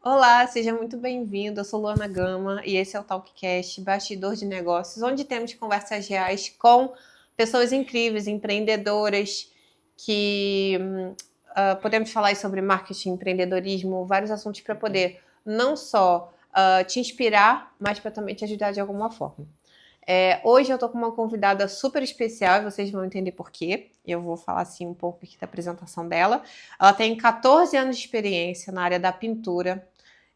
Olá, seja muito bem-vindo. Eu sou Luana Gama e esse é o Talkcast, Bastidor de Negócios, onde temos conversas reais com pessoas incríveis, empreendedoras, que podemos falar aí sobre marketing, empreendedorismo, vários assuntos para poder não só te inspirar, mas para também te ajudar de alguma forma. Hoje eu tô com uma convidada super especial e vocês vão entender por quê. Eu vou falar assim um pouco aqui da apresentação dela. Ela tem 14 anos de experiência na área da pintura.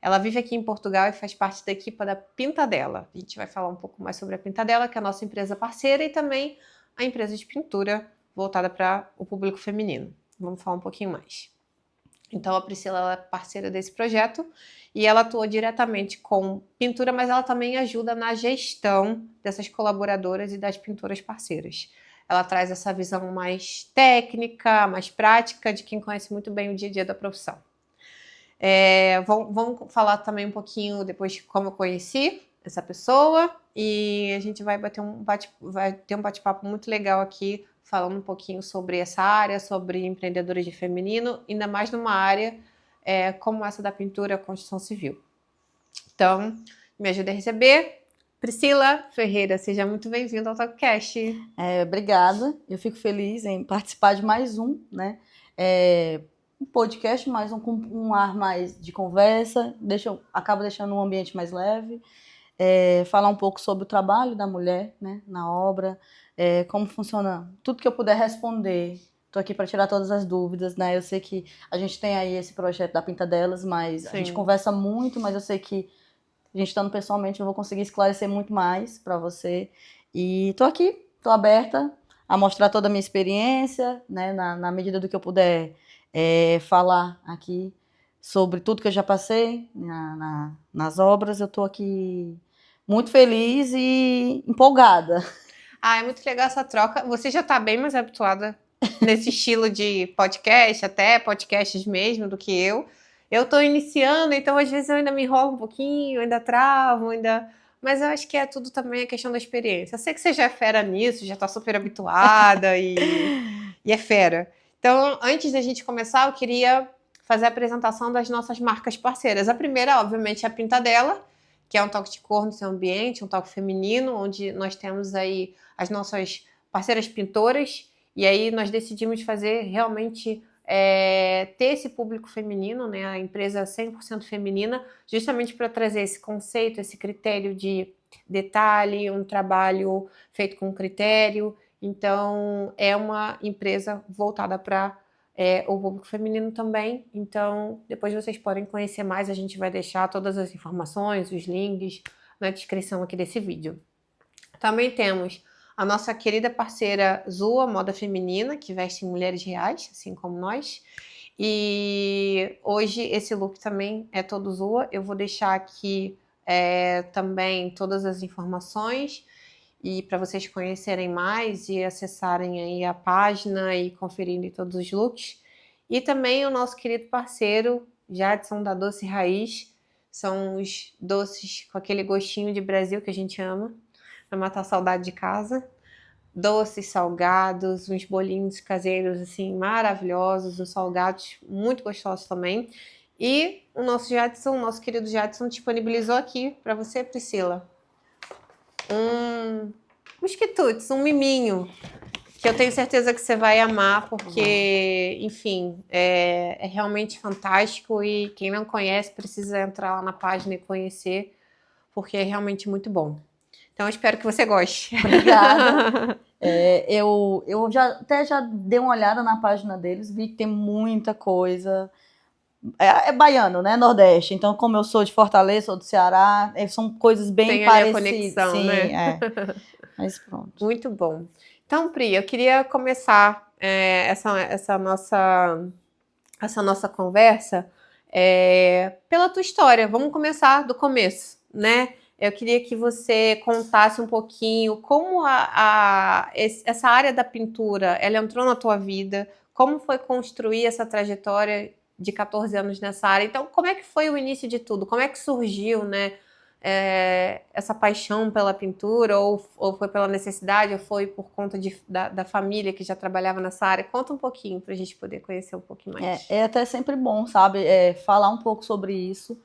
Ela vive aqui em Portugal e faz parte da equipe da Pintadela. A gente vai falar um pouco mais sobre a Pintadela, que é a nossa empresa parceira, e também a empresa de pintura voltada para o público feminino. Vamos falar um pouquinho mais. Então a Priscila ela é parceira desse projeto e ela atua diretamente com pintura, mas ela também ajuda na gestão dessas colaboradoras e das pintoras parceiras. Ela traz essa visão mais técnica, mais prática de quem conhece muito bem o dia a dia da profissão. Vamos falar também um pouquinho depois de como eu conheci essa pessoa e a gente vai ter um bate-papo muito legal aqui falando um pouquinho sobre essa área, sobre empreendedores de feminino, ainda mais numa área como essa da pintura, construção civil. Então, me ajuda a receber. Priscila Ferreira, seja muito bem-vinda ao Talkcast. Obrigada, eu fico feliz em participar de mais um, né? Um podcast, mais um com um ar mais de conversa, acaba deixando um ambiente mais leve, falar um pouco sobre o trabalho da mulher, né, na obra, como funciona, tudo que eu puder responder. Estou aqui para tirar todas as dúvidas, né? Eu sei que a gente tem aí esse projeto da Pintadelas, mas Sim. A gente conversa muito, mas eu sei que a gente estando pessoalmente eu vou conseguir esclarecer muito mais para você. E estou aqui, estou aberta a mostrar toda a minha experiência, né, na medida do que eu puder falar aqui sobre tudo que eu já passei nas obras. Eu estou aqui muito feliz e empolgada. É muito legal essa troca. Você já está bem mais habituada nesse estilo de podcast, até podcasts mesmo, do que eu. Eu estou iniciando, então às vezes eu ainda me enrolo um pouquinho, ainda travo, mas eu acho que é tudo também a questão da experiência. Eu sei que você já é fera nisso, já está super habituada e é fera. Então, antes da gente começar, eu queria fazer a apresentação das nossas marcas parceiras. A primeira, obviamente, é a Pintadela, que é um toque de cor no seu ambiente, um toque feminino, onde nós temos aí as nossas parceiras pintoras, e aí nós decidimos fazer realmente ter esse público feminino, né, a empresa 100% feminina, justamente para trazer esse conceito, esse critério de detalhe, um trabalho feito com critério. Então, é uma empresa voltada para o público feminino também. Então, depois vocês podem conhecer mais, a gente vai deixar todas as informações, os links na descrição aqui desse vídeo. Também temos a nossa querida parceira Zua Moda Feminina, que veste mulheres reais, assim como nós. E hoje esse look também é todo Zua. Eu vou deixar aqui também todas as informações e para vocês conhecerem mais e acessarem aí a página e conferirem todos os looks. E também o nosso querido parceiro Jadson da Doce Raiz. São os doces com aquele gostinho de Brasil que a gente ama, para matar a saudade de casa. Doces, salgados, uns bolinhos caseiros assim maravilhosos, os salgados muito gostosos também. E o nosso Jadson, nosso querido Jadson, disponibilizou aqui para você, Priscila, uns quitutes, um miminho, que eu tenho certeza que você vai amar, porque, enfim, é realmente fantástico e quem não conhece precisa entrar lá na página e conhecer, porque é realmente muito bom. Então, eu espero que você goste. Obrigada. Eu já dei uma olhada na página deles, vi que tem muita coisa. É baiano, né? Nordeste. Então, como eu sou de Fortaleza, sou do Ceará, são coisas bem tem parecidas. Ali a conexão, sim, né? Mas pronto. Muito bom. Então, Pri, eu queria começar essa nossa conversa pela tua história. Vamos começar do começo, né? Eu queria que você contasse um pouquinho como essa área da pintura, ela entrou na tua vida, como foi construir essa trajetória de 14 anos nessa área. Então, como é que foi o início de tudo? Como é que surgiu, né? essa paixão pela pintura, ou foi pela necessidade, ou foi por conta da família que já trabalhava nessa área? Conta um pouquinho para a gente poder conhecer um pouquinho mais. É até sempre bom, sabe, falar um pouco sobre isso,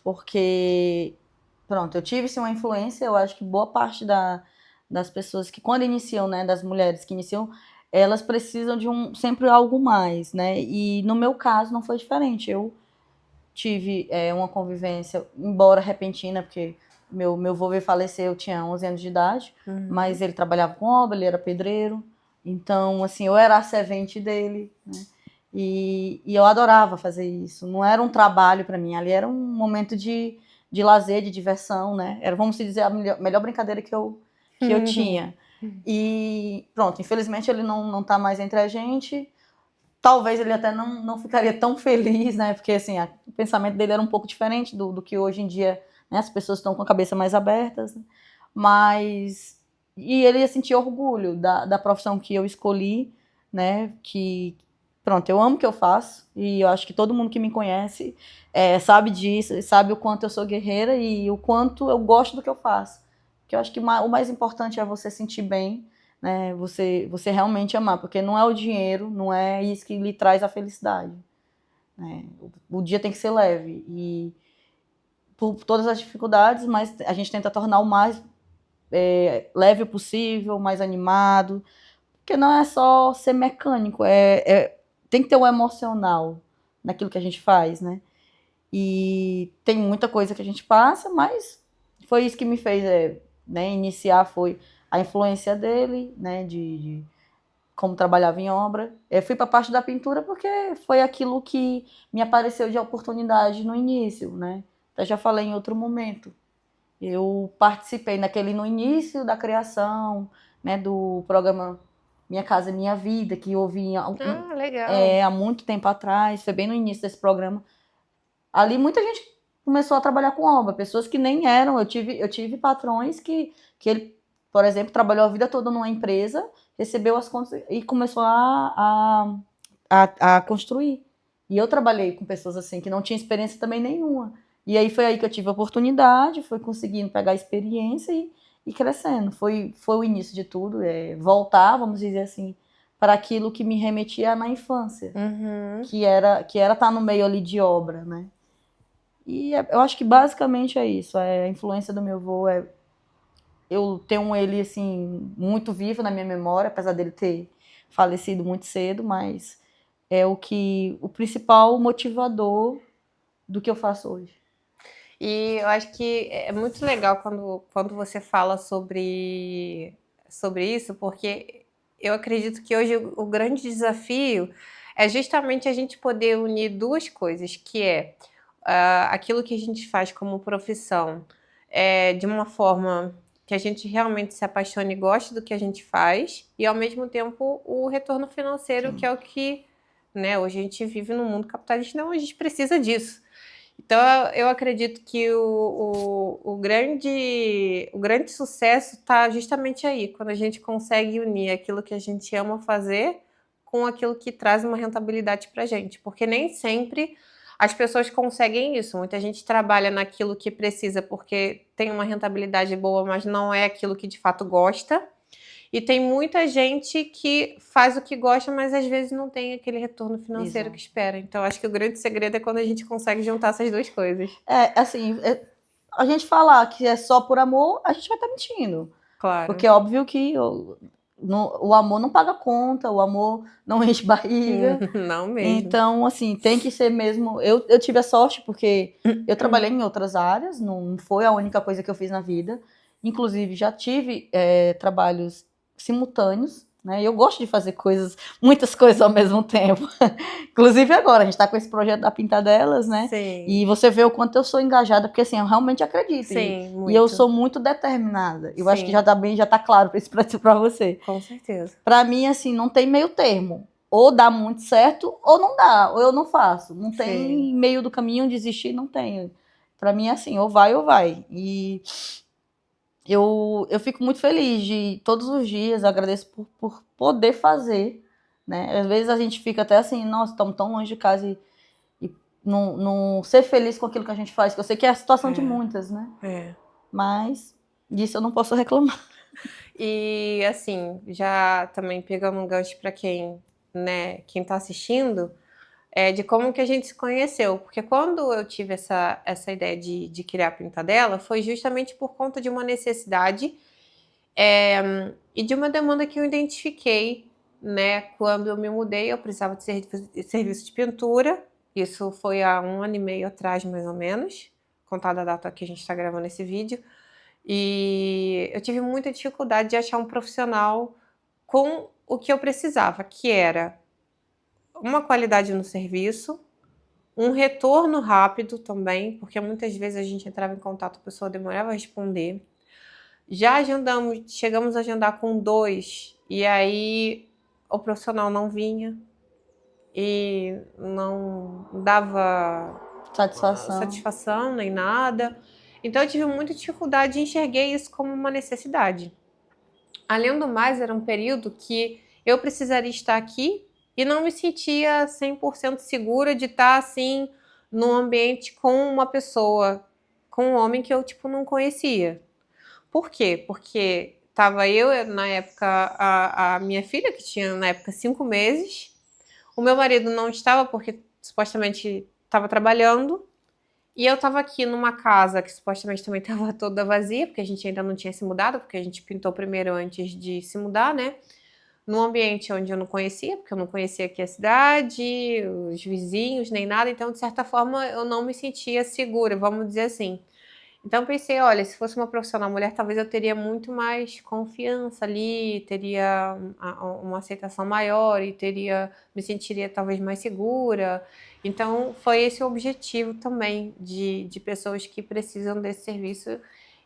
porque, pronto, eu tive sim uma influência, eu acho que boa parte das pessoas que quando iniciam, né, das mulheres que iniciam, elas precisam de sempre algo mais, né, e no meu caso não foi diferente, eu tive uma convivência, embora repentina, porque meu avô veio falecer, eu tinha 11 anos de idade, mas ele trabalhava com obra, ele era pedreiro, então, assim, eu era a servente dele, né? E eu adorava fazer isso. Não era um trabalho para mim, ali era um momento de lazer, de diversão, né? Era, vamos dizer, a melhor brincadeira que eu tinha. E pronto, infelizmente ele não tá mais entre a gente. Talvez ele até não ficaria tão feliz, né? Porque assim, o pensamento dele era um pouco diferente do que hoje em dia, né? As pessoas estão com a cabeça mais abertas, né? Mas e ele ia sentir orgulho da profissão que eu escolhi, né? Que pronto, eu amo o que eu faço e eu acho que todo mundo que me conhece sabe disso, sabe o quanto eu sou guerreira e o quanto eu gosto do que eu faço. Que eu acho que o mais importante é você sentir bem, né? Você realmente amar, porque não é o dinheiro, não é isso que lhe traz a felicidade, né? O dia tem que ser leve e por todas as dificuldades, mas a gente tenta tornar o mais leve possível, mais animado, porque não é só ser mecânico, tem que ter o emocional naquilo que a gente faz, né? E tem muita coisa que a gente passa, mas foi isso que me fez né, iniciar, foi a influência dele, né, de como trabalhava em obra. Eu fui para a parte da pintura porque foi aquilo que me apareceu de oportunidade no início, né? Até já falei em outro momento. Eu participei no início da criação, né, do programa Minha Casa Minha Vida, que eu ouvi Legal. há muito tempo atrás, foi bem no início desse programa. Ali muita gente começou a trabalhar com obra, pessoas que nem eram. Eu tive patrões que ele, por exemplo, trabalhou a vida toda numa empresa, recebeu as contas e começou a construir. E eu trabalhei com pessoas assim que não tinham experiência também nenhuma. E aí foi aí que eu tive a oportunidade, fui conseguindo pegar a experiência e crescendo. Foi o início de tudo, voltar, vamos dizer assim, para aquilo que me remetia na infância, que era estar no meio ali de obra, né? E eu acho que basicamente é isso. A influência do meu avô eu tenho ele assim muito vivo na minha memória, apesar dele ter falecido muito cedo, mas é o principal motivador do que eu faço hoje. E eu acho que é muito legal quando você fala sobre isso, porque eu acredito que hoje o grande desafio é justamente a gente poder unir duas coisas, que é aquilo que a gente faz como profissão de uma forma que a gente realmente se apaixone e goste do que a gente faz, e ao mesmo tempo o retorno financeiro, que é o que, né, hoje a gente vive num mundo capitalista, então a gente precisa disso. Então, eu acredito que o grande sucesso está justamente aí, quando a gente consegue unir aquilo que a gente ama fazer com aquilo que traz uma rentabilidade para a gente, porque nem sempre as pessoas conseguem isso. Muita gente trabalha naquilo que precisa porque tem uma rentabilidade boa, mas não é aquilo que de fato gosta. E tem muita gente que faz o que gosta, mas às vezes não tem aquele retorno financeiro que espera. Então, acho que o grande segredo é quando a gente consegue juntar essas duas coisas. Assim, a gente falar que é só por amor, a gente vai estar mentindo. Claro. Porque é óbvio que o amor não paga conta, o amor não enche barriga. Não mesmo. Então, assim, tem que ser mesmo. Eu tive a sorte porque eu trabalhei em outras áreas, não foi a única coisa que eu fiz na vida. Inclusive, já tive trabalhos simultâneos, né? Eu gosto de fazer muitas coisas ao mesmo tempo. Inclusive agora, a gente está com esse projeto da Pintadelas, né? Sim. E você vê o quanto eu sou engajada, porque assim, eu realmente acredito. Sim, muito. E eu sou muito determinada. Eu acho que Sim. já tá claro isso para você. Com certeza. Para mim, assim, não tem meio termo. Ou dá muito certo, ou não dá, ou eu não faço. Não tem Sim. meio do caminho, desistir, não tem. Para mim é assim, ou vai ou vai. E eu fico muito feliz de todos os dias, agradeço por poder fazer, né? Às vezes a gente fica até assim, nossa, estamos tão longe de casa e não ser feliz com aquilo que a gente faz, que eu sei que é a situação de muitas, né? Mas disso eu não posso reclamar. E assim, já também pegando um gancho para quem, né, quem tá assistindo, de como que a gente se conheceu. Porque quando eu tive essa ideia de criar a Pintadela, foi justamente por conta de uma necessidade e de uma demanda que eu identifiquei, né? Quando eu me mudei, eu precisava de serviço de pintura. Isso foi há 1 ano e meio atrás, mais ou menos, contada a data que a gente está gravando esse vídeo. E eu tive muita dificuldade de achar um profissional com o que eu precisava, que era uma qualidade no serviço, um retorno rápido também, porque muitas vezes a gente entrava em contato, a pessoa demorava a responder. Já chegamos a agendar com 2, e aí o profissional não vinha e não dava satisfação nem nada. Então eu tive muita dificuldade e enxerguei isso como uma necessidade. Além do mais, era um período que eu precisaria estar aqui e não me sentia 100% segura de estar assim num ambiente com uma pessoa, com um homem que eu não conhecia. Por quê? Porque tava eu, na época, a minha filha, que tinha na época 5 meses, o meu marido não estava porque supostamente estava trabalhando, e eu estava aqui numa casa que supostamente também estava toda vazia, porque a gente ainda não tinha se mudado, porque a gente pintou primeiro antes de se mudar, né? Num ambiente onde eu não conhecia, porque eu não conhecia aqui a cidade, os vizinhos, nem nada, então, de certa forma, eu não me sentia segura, vamos dizer assim. Então, eu pensei, olha, se fosse uma profissional mulher, talvez eu teria muito mais confiança ali, teria uma aceitação maior e me sentiria talvez mais segura. Então, foi esse o objetivo também de pessoas que precisam desse serviço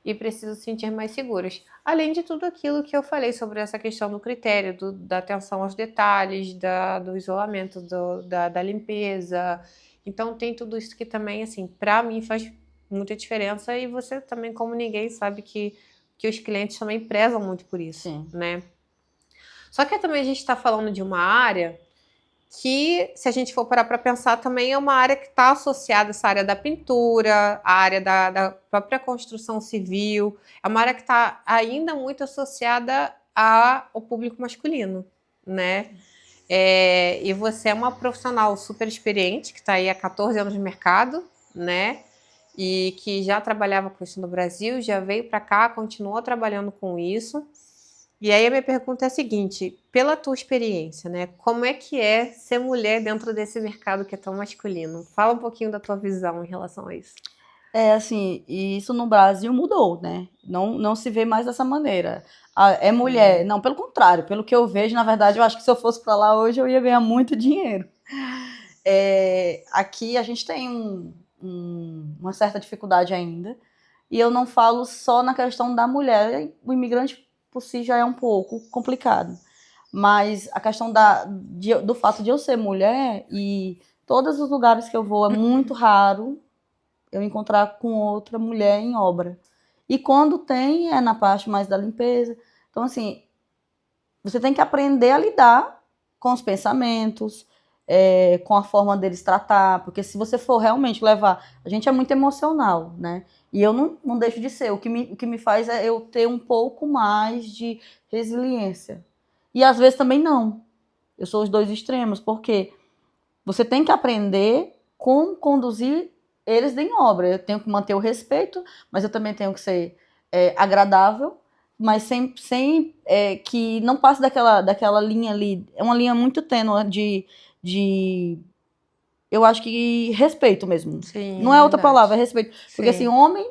e precisam se sentir mais seguras. Além de tudo aquilo que eu falei sobre essa questão do critério, da atenção aos detalhes, do isolamento, da limpeza. Então, tem tudo isso que também, assim, para mim faz muita diferença, e você também, como ninguém, sabe que os clientes também prezam muito por isso, Sim. né? Só que também a gente está falando de uma área que, se a gente for parar para pensar, também é uma área que está associada a essa área da pintura, a área da própria construção civil, é uma área que está ainda muito associada ao público masculino, né? E você é uma profissional super experiente, que está aí há 14 anos no mercado, né? E que já trabalhava com isso no Brasil, já veio para cá, continuou trabalhando com isso. E aí a minha pergunta é a seguinte, pela tua experiência, né, como é que é ser mulher dentro desse mercado que é tão masculino? Fala um pouquinho da tua visão em relação a isso. Assim, e isso no Brasil mudou, né? Não se vê mais dessa maneira. É mulher. Não, pelo contrário, pelo que eu vejo, na verdade, eu acho que se eu fosse para lá hoje, eu ia ganhar muito dinheiro. Aqui a gente tem uma certa dificuldade ainda, e eu não falo só na questão da mulher, o imigrante por si já é um pouco complicado, mas a questão do fato de eu ser mulher, e todos os lugares que eu vou é muito raro eu encontrar com outra mulher em obra, e quando tem é na parte mais da limpeza. Então assim, você tem que aprender a lidar com os pensamentos, com a forma deles tratar, porque se você for realmente levar... A gente é muito emocional, né? E eu não deixo de ser. O que me faz é eu ter um pouco mais de resiliência. E às vezes também não. Eu sou os dois extremos, porque você tem que aprender como conduzir eles em obra. Eu tenho que manter o respeito, mas eu também tenho que ser agradável, mas sem que não passe daquela linha ali. É uma linha muito tênue de eu acho que respeito mesmo. Sim, não é outra verdade. palavra, é respeito. Porque Sim. assim, homem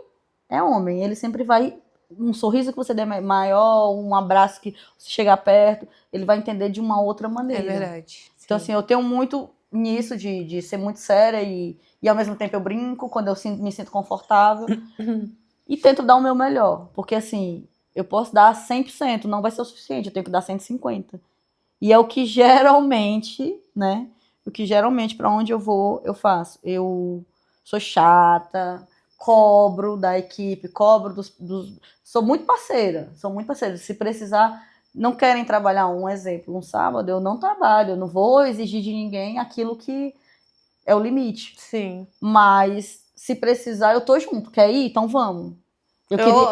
é homem, ele sempre vai... Um sorriso que você der maior, um abraço que você chegar perto, ele vai entender de uma outra maneira. É verdade. Então Sim. assim, eu tenho muito nisso de ser muito séria e ao mesmo tempo eu brinco quando eu me sinto confortável e tento dar o meu melhor, porque assim, eu posso dar 100%, não vai ser o suficiente, eu tenho que dar 150%. E é o que geralmente, né? O que geralmente para onde eu vou, eu faço. Eu sou chata, cobro da equipe, cobro sou muito parceira. Se precisar, não querem trabalhar, um exemplo, um sábado, eu não trabalho, eu não vou exigir de ninguém aquilo que é o limite. Sim. Mas se precisar, eu tô junto. Quer ir? Então vamos.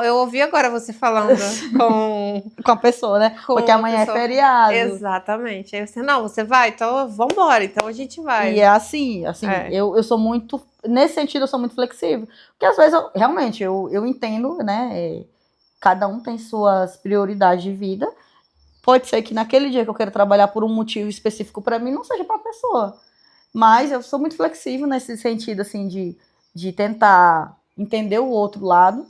Eu ouvi agora você falando com a pessoa, né? com Porque amanhã a pessoa. é feriado. Exatamente. Aí você, não, você vai? Então vambora, então a gente vai. E é assim, eu sou muito, nesse sentido eu sou muito flexível. Porque às vezes, realmente, eu entendo, né? Cada um tem suas prioridades de vida. Pode ser que naquele dia que eu quero trabalhar por um motivo específico para mim, não seja para a pessoa. Mas eu sou muito flexível nesse sentido, assim, de tentar entender o outro lado.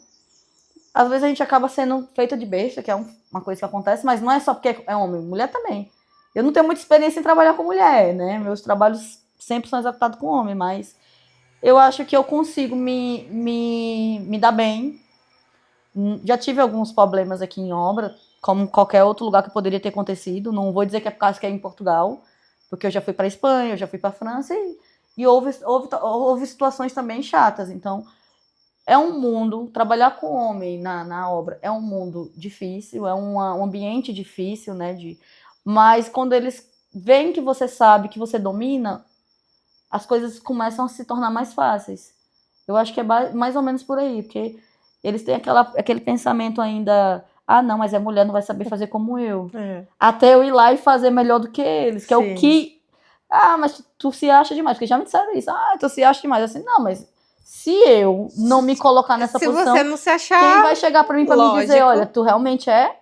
Às vezes a gente acaba sendo feita de besta, que é uma coisa que acontece, mas não é só porque é homem, mulher também. Eu não tenho muita experiência em trabalhar com mulher, né? Meus trabalhos sempre são executados com homem, mas eu acho que eu consigo me dar bem. Já tive alguns problemas aqui em obra, como qualquer outro lugar que poderia ter acontecido. Não vou dizer que é por causa que é em Portugal, porque eu já fui para a Espanha, eu já fui para a França e houve situações também chatas. Então, é um mundo, trabalhar com homem na obra é um mundo difícil, é um ambiente difícil, né? Mas quando eles veem que você sabe, que você domina, as coisas começam a se tornar mais fáceis. Eu acho que é mais ou menos por aí, porque eles têm aquele pensamento ainda, não, mas é mulher, não vai saber fazer como eu. Até eu ir lá e fazer melhor do que eles, que Sim. é o que... mas tu se acha demais, porque já me disseram isso. Tu se acha demais. Assim, não, mas se eu não me colocar nessa posição... Se você não se achar... Quem vai chegar pra mim pra me dizer, olha, tu realmente é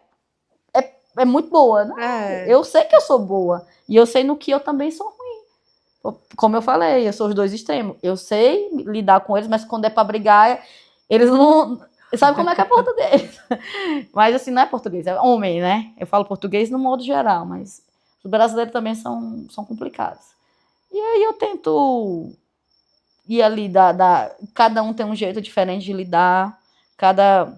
muito boa, né? Eu sei que eu sou boa. E eu sei no que eu também sou ruim. Como eu falei, eu sou os dois extremos. Eu sei lidar com eles, mas quando é pra brigar, eles não... Sabe como é que é português? Mas assim, não é português, é homem, né? Eu falo português no modo geral, mas os brasileiros também são complicados. E aí eu tento ir ali, cada um tem um jeito diferente de lidar, cada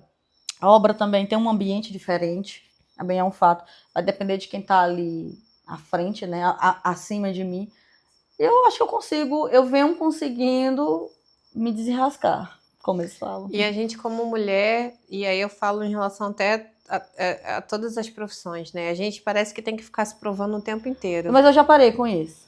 obra também tem um ambiente diferente, também é um fato. Vai depender de quem tá ali à frente, né? Acima de mim. Eu acho que eu venho conseguindo me desenrascar, como eles falam. E a gente como mulher, e aí eu falo em relação até a todas as profissões, né? A gente parece que tem que ficar se provando o tempo inteiro. Mas eu já parei com isso.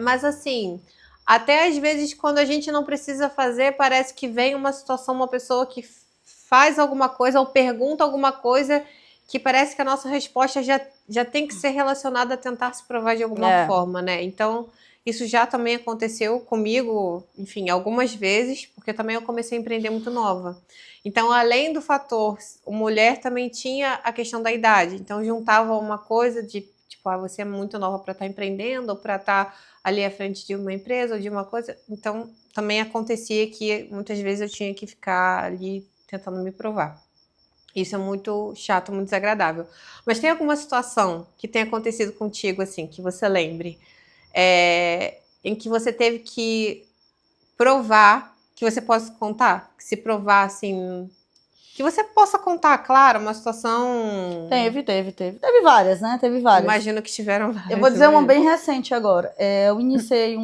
Mas assim, até às vezes quando a gente não precisa fazer, parece que vem uma situação, uma pessoa que faz alguma coisa ou pergunta alguma coisa que parece que a nossa resposta já tem que ser relacionada a tentar se provar de alguma forma, né? Então... Isso já também aconteceu comigo, enfim, algumas vezes, porque também eu comecei a empreender muito nova. Então, além do fator, mulher também tinha a questão da idade. Então, juntava uma coisa de, tipo, você é muito nova para estar empreendendo, ou para estar ali à frente de uma empresa, ou de uma coisa. Então, também acontecia que muitas vezes eu tinha que ficar ali tentando me provar. Isso é muito chato, muito desagradável. Mas tem alguma situação que tenha acontecido contigo, assim, que você lembre? Em que você teve que provar, que você possa contar, que se provar assim, que você possa contar, claro, uma situação... Teve várias, né? Teve várias. Imagino que tiveram várias. Eu vou dizer uma bem recente agora. Eu iniciei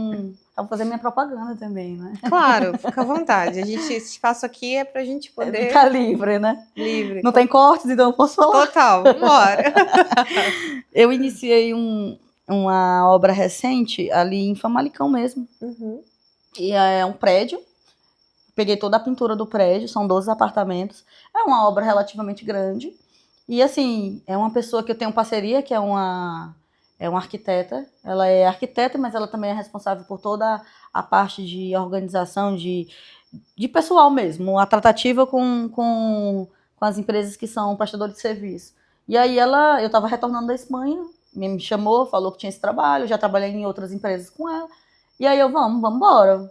vou fazer minha propaganda também, né? Claro, fica à vontade. Esse espaço aqui é pra gente poder... Ficar livre, né? Livre. Não tem cortes, então eu posso falar. Total, bora. Eu iniciei uma obra recente ali em Famalicão mesmo. E é um prédio. Peguei toda a pintura do prédio, são 12 apartamentos. É uma obra relativamente grande. E assim, é uma pessoa que eu tenho parceria, que é uma arquiteta. Ela é arquiteta, mas ela também é responsável por toda a parte de organização, de pessoal mesmo. A tratativa com as empresas que são prestadores de serviço. E aí eu estava retornando da Espanha, me chamou, falou que tinha esse trabalho, já trabalhei em outras empresas com ela. E aí vamos embora.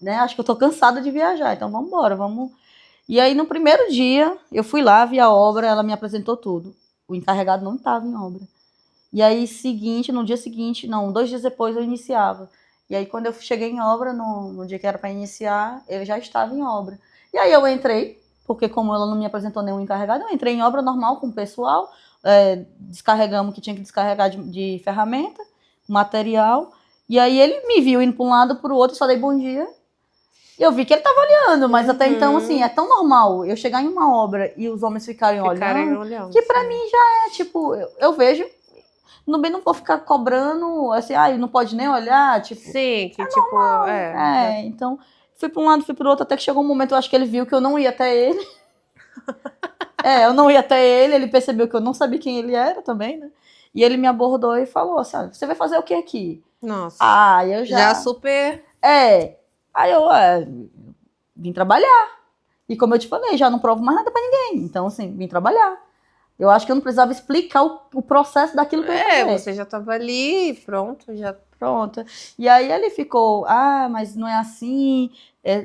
Né? Acho que eu tô cansada de viajar, então vamos embora, vamos. E aí no primeiro dia, eu fui lá, vi a obra, ela me apresentou tudo. O encarregado não estava em obra. E aí no dia seguinte, 2 dias depois eu iniciava. E aí quando eu cheguei em obra, no dia que era para iniciar, ele já estava em obra. E aí eu entrei, porque como ela não me apresentou nenhum encarregado, eu entrei em obra normal com o pessoal, descarregamos o que tinha que descarregar de ferramenta, material, e aí ele me viu indo para um lado, para o outro, só dei bom dia. E eu vi que ele estava olhando, mas até então, assim, é tão normal eu chegar em uma obra e os homens ficarem olhando, que para mim já é, tipo, eu vejo, Também não vou ficar cobrando, assim, não pode nem olhar, tipo... Sim, que tipo, Então, fui pra um lado, fui pro outro, até que chegou um momento, eu acho que ele viu que eu não ia até ele. Eu não ia até ele, ele percebeu que eu não sabia quem ele era também, né? E ele me abordou e falou assim, você vai fazer o que aqui? Nossa. Eu Já super... Aí eu vim trabalhar. E como eu te falei, já não provo mais nada pra ninguém. Então, assim, vim trabalhar. Eu acho que eu não precisava explicar o processo daquilo que eu ia fazer. Você já tava ali, pronto, já... Pronto. E aí ele ficou, mas não é assim,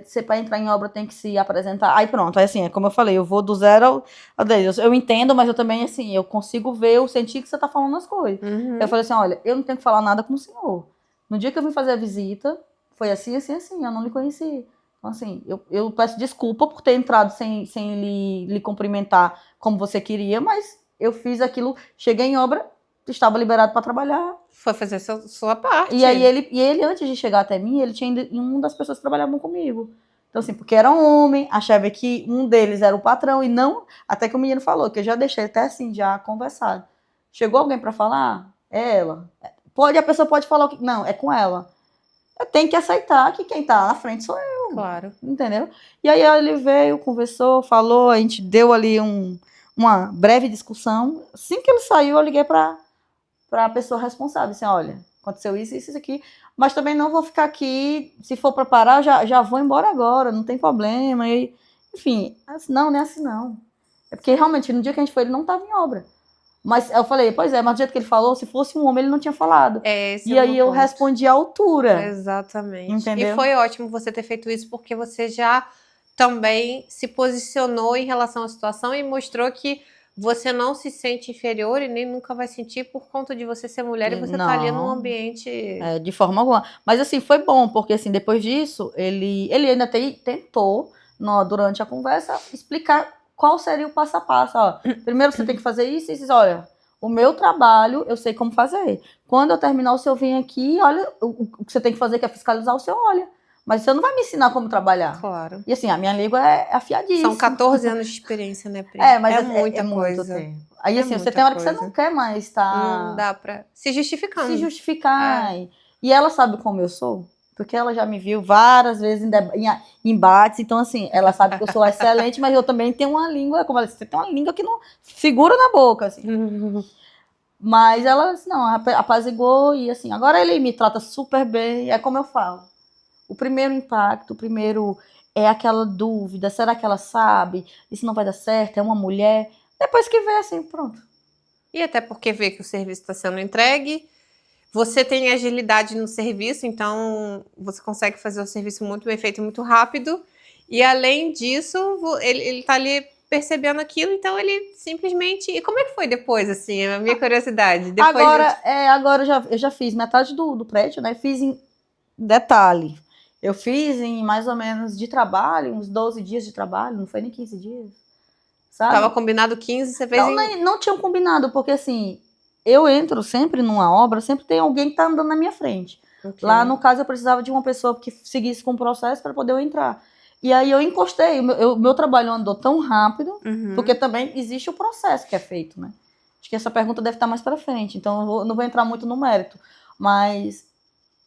você para entrar em obra tem que se apresentar. Aí pronto, aí assim, como eu falei, eu vou do 0 ao 10. Eu entendo, mas eu também, assim, eu consigo ver o sentido que você tá falando as coisas. Uhum. Eu falei assim, olha, eu não tenho que falar nada com o senhor. No dia que eu vim fazer a visita, foi assim, eu não lhe conheci. Então, assim, eu peço desculpa por ter entrado sem lhe cumprimentar como você queria, mas eu fiz aquilo, cheguei em obra, estava liberado para trabalhar. Foi fazer sua parte. E aí ele, antes de chegar até mim, ele tinha ainda uma das pessoas que trabalhavam comigo. Então, assim, porque era um homem, achava que um deles era o patrão, e não, até que o menino falou, que eu já deixei até assim, já conversado. Chegou alguém para falar? É ela. A pessoa pode falar o que. Não, é com ela. Eu tenho que aceitar que quem tá na frente sou eu. Claro. Entendeu? E aí ele veio, conversou, falou, a gente deu ali uma breve discussão. Assim que ele saiu, eu liguei para a pessoa responsável, assim, olha, aconteceu isso aqui, mas também não vou ficar aqui, se for para parar, já vou embora agora, não tem problema, e, enfim, não é assim não. É porque realmente, no dia que a gente foi, ele não estava em obra. Mas eu falei, pois é, mas do jeito que ele falou, se fosse um homem, ele não tinha falado. E aí eu respondi à altura. Exatamente. Entendeu? E foi ótimo você ter feito isso, porque você já também se posicionou em relação à situação e mostrou que você não se sente inferior e nem nunca vai sentir por conta de você ser mulher e você tá ali num ambiente... de forma alguma. Mas assim, foi bom, porque assim, depois disso, ele ainda tentou, durante a conversa, explicar qual seria o passo a passo. Ó, primeiro você tem que fazer isso e olha, o meu trabalho eu sei como fazer. Quando eu terminar o seu vem aqui, olha, o que você tem que fazer que é fiscalizar o seu olha. Mas você não vai me ensinar como trabalhar. Claro. E assim, a minha língua é afiadíssima. São 14 anos de experiência, né, Pri? Mas muita muito coisa. tempo. Aí assim, você tem hora que você não quer mais estar... Não dá pra se justificar. Se justificar. E ela sabe como eu sou. Porque ela já me viu várias vezes em embates. Então, assim, ela sabe que eu sou excelente, mas eu também tenho uma língua, como ela disse, você tem uma língua que não segura na boca, assim. Mas ela, assim, não, apaziguou e, assim, agora ele me trata super bem. É como eu falo. O primeiro impacto, é aquela dúvida, será que ela sabe? Isso não vai dar certo? É uma mulher? Depois que vê, assim, pronto. E até porque vê que o serviço está sendo entregue, você tem agilidade no serviço, então você consegue fazer o serviço muito bem feito, muito rápido. E além disso, ele tá ali percebendo aquilo, então ele simplesmente... E como é que foi depois, assim, a minha curiosidade? Depois agora eu já fiz metade do prédio, né? Fiz em detalhe. Eu fiz em mais ou menos de trabalho, uns 12 dias de trabalho, não foi nem 15 dias. Sabe? Tava combinado 15, você fez não tinham combinado, porque assim, eu entro sempre numa obra, sempre tem alguém que tá andando na minha frente. Okay. Lá, no caso, eu precisava de uma pessoa que seguisse com o processo para poder eu entrar. E aí eu encostei, o meu trabalho andou tão rápido, porque também existe o processo que é feito, né? Acho que essa pergunta deve estar mais para frente, então eu não vou entrar muito no mérito. Mas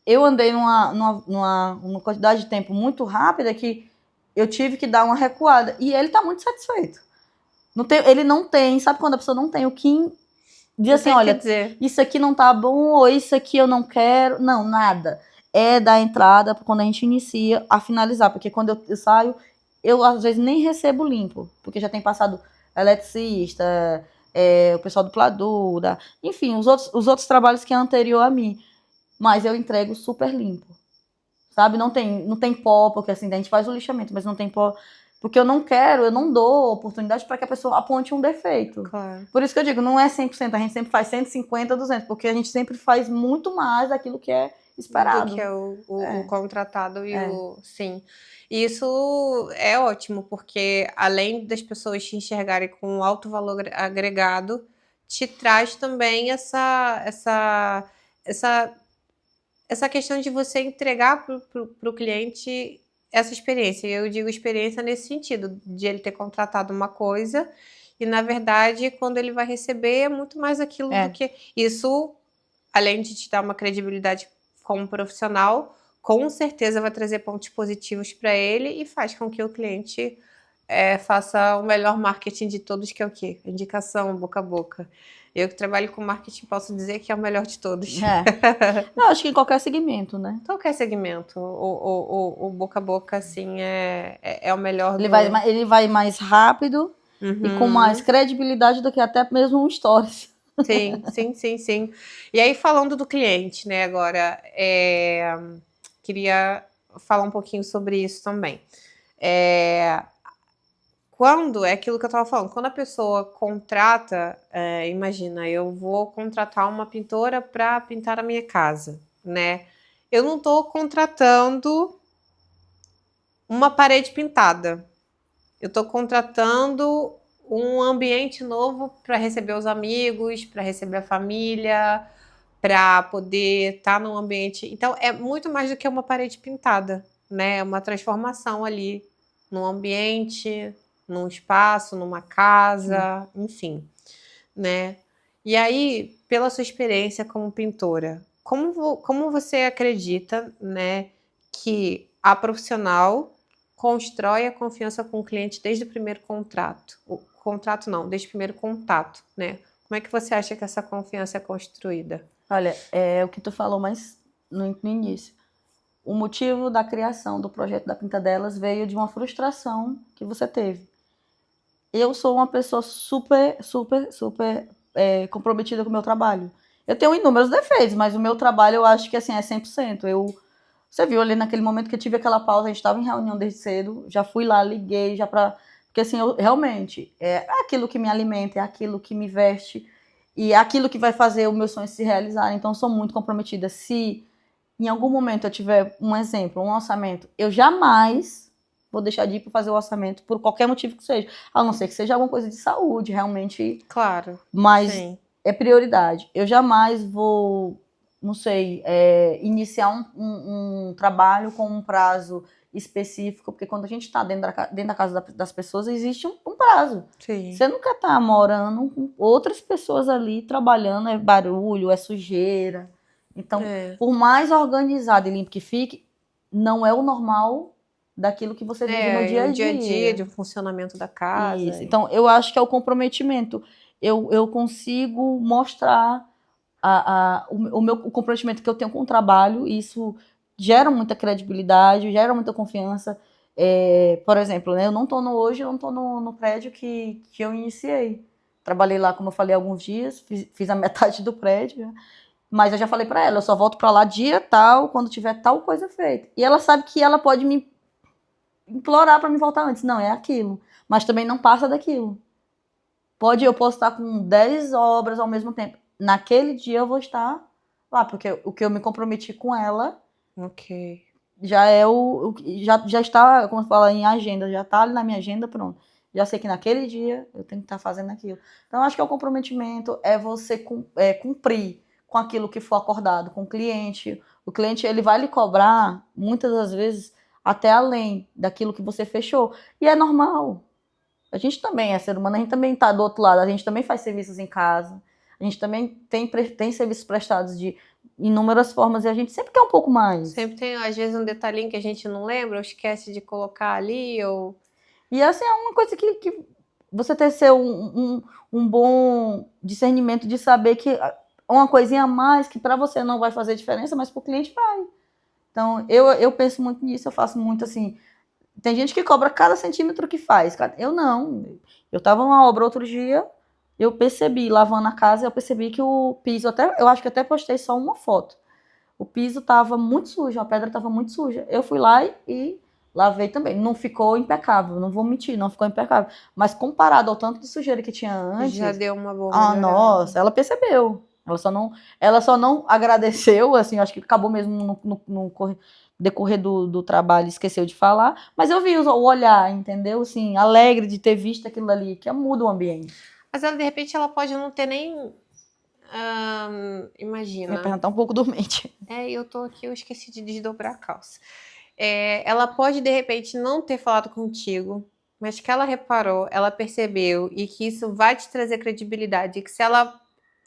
eu andei numa quantidade de tempo muito rápida que eu tive que dar uma recuada. E ele tá muito satisfeito. Ele não tem, sabe quando a pessoa não tem o que diz assim, olha, isso aqui não tá bom, ou isso aqui eu não quero. Não, nada. É da entrada, quando a gente inicia, a finalizar. Porque quando eu saio, eu às vezes nem recebo limpo. Porque já tem passado eletricista, o pessoal do Pladu, enfim, os outros trabalhos que é anterior a mim. Mas eu entrego super limpo. Sabe? Não tem pó, porque assim, a gente faz o lixamento, mas não tem pó. Porque eu não dou oportunidade para que a pessoa aponte um defeito. Claro. Por isso que eu digo, não é 100%, a gente sempre faz 150, 200, porque a gente sempre faz muito mais daquilo que é esperado. Do que é o contratado e Sim. E isso é ótimo, porque além das pessoas te enxergarem com um alto valor agregado, te traz também essa questão de você entregar para o cliente essa experiência. Eu digo experiência nesse sentido, de ele ter contratado uma coisa e, na verdade, quando ele vai receber, é muito mais aquilo do que... Isso além de te dar uma credibilidade como profissional, com certeza vai trazer pontos positivos para ele e faz com que o cliente faça o melhor marketing de todos, que é o quê? Indicação, boca a boca. Eu que trabalho com marketing posso dizer que é o melhor de todos. Eu acho que em qualquer segmento, né? Qualquer segmento, o boca a boca, assim, é o melhor Ele vai mais rápido e com mais credibilidade do que até mesmo um stories. Sim. E aí, falando do cliente, né, agora, queria falar um pouquinho sobre isso também. Quando, é aquilo que eu estava falando, quando a pessoa contrata, imagina, eu vou contratar uma pintora para pintar a minha casa, né? Eu não estou contratando uma parede pintada. Eu estou contratando um ambiente novo para receber os amigos, para receber a família, para poder estar num ambiente. Então, é muito mais do que uma parede pintada, né? É uma transformação ali num ambiente, num espaço, numa casa, enfim, né? E aí, pela sua experiência como pintora, como você acredita, né, que a profissional constrói a confiança com o cliente desde o primeiro contrato? O contrato não, desde o primeiro contato, né? Como é que você acha que essa confiança é construída? Olha, é o que tu falou mais no início. O motivo da criação do projeto da Pintadelas veio de uma frustração que você teve. Eu sou uma pessoa super comprometida com o meu trabalho. Eu tenho inúmeros defeitos, mas o meu trabalho eu acho que assim é 100%. Você viu ali naquele momento que eu tive aquela pausa, a gente estava em reunião desde cedo, já fui lá, liguei, já para... Porque assim, eu realmente, é aquilo que me alimenta, é aquilo que me veste, e é aquilo que vai fazer o meu sonho se realizar. Então, eu sou muito comprometida. Se em algum momento eu tiver um exemplo, um orçamento, eu jamais vou deixar de ir para fazer o orçamento por qualquer motivo que seja. A não ser que seja alguma coisa de saúde, realmente. Claro. Mas Sim. é prioridade. Eu jamais vou, não sei, iniciar um trabalho com um prazo específico, porque quando a gente está dentro da casa das pessoas, existe um prazo. Sim. Você nunca está morando com outras pessoas ali trabalhando, é barulho, é sujeira. Então, por mais organizado e limpo que fique, não é o normal daquilo que você vive no dia a dia. O dia a dia, de funcionamento da casa. Isso. Então, eu acho que é o comprometimento. Eu consigo mostrar o comprometimento que eu tenho com o trabalho, e isso gera muita credibilidade, gera muita confiança. Por exemplo, né, eu não estou no prédio que eu iniciei. Trabalhei lá, como eu falei, alguns dias, fiz a metade do prédio, né? Mas eu já falei para ela, eu só volto para lá dia tal, quando tiver tal coisa feita. E ela sabe que ela pode me implorar para me voltar antes. Não, é aquilo. Mas também não passa daquilo. Eu posso estar com 10 obras ao mesmo tempo. Naquele dia eu vou estar lá, porque o que eu me comprometi com ela já é já está, como se fala, em agenda, já está ali na minha agenda, pronto. Já sei que naquele dia eu tenho que estar fazendo aquilo. Então, acho que o comprometimento é você cumprir com aquilo que for acordado com o cliente. O cliente, ele vai lhe cobrar, muitas das vezes, até além daquilo que você fechou. E é normal. A gente também é ser humano, a gente também está do outro lado, a gente também faz serviços em casa, a gente também tem serviços prestados de inúmeras formas e a gente sempre quer um pouco mais. Sempre tem, às vezes, um detalhinho que a gente não lembra, ou esquece de colocar ali, ou... E assim, é uma coisa que você ter um bom discernimento de saber que uma coisinha a mais que para você não vai fazer diferença, mas para o cliente vai. Então, eu penso muito nisso, eu faço muito assim... Tem gente que cobra cada centímetro que faz. Eu não. Eu tava numa obra outro dia, eu percebi, lavando a casa, eu percebi que o piso, eu acho que até postei só uma foto. O piso tava muito sujo, a pedra tava muito suja. Eu fui lá e lavei também. Não ficou impecável, não vou mentir, não ficou impecável. Mas comparado ao tanto de sujeira que tinha antes... Já deu uma boa melhorada. Nossa, ela percebeu. Ela só não agradeceu, assim, acho que acabou mesmo no decorrer do trabalho, esqueceu de falar, mas eu vi o olhar, entendeu? Assim, alegre de ter visto aquilo ali, que muda o ambiente. Mas ela, de repente, ela pode não ter nem... imagina. Minha perna tá um pouco dormente. Eu tô aqui, eu esqueci de desdobrar a calça. Ela pode, de repente, não ter falado contigo, mas que ela reparou, ela percebeu, e que isso vai te trazer credibilidade, que se ela...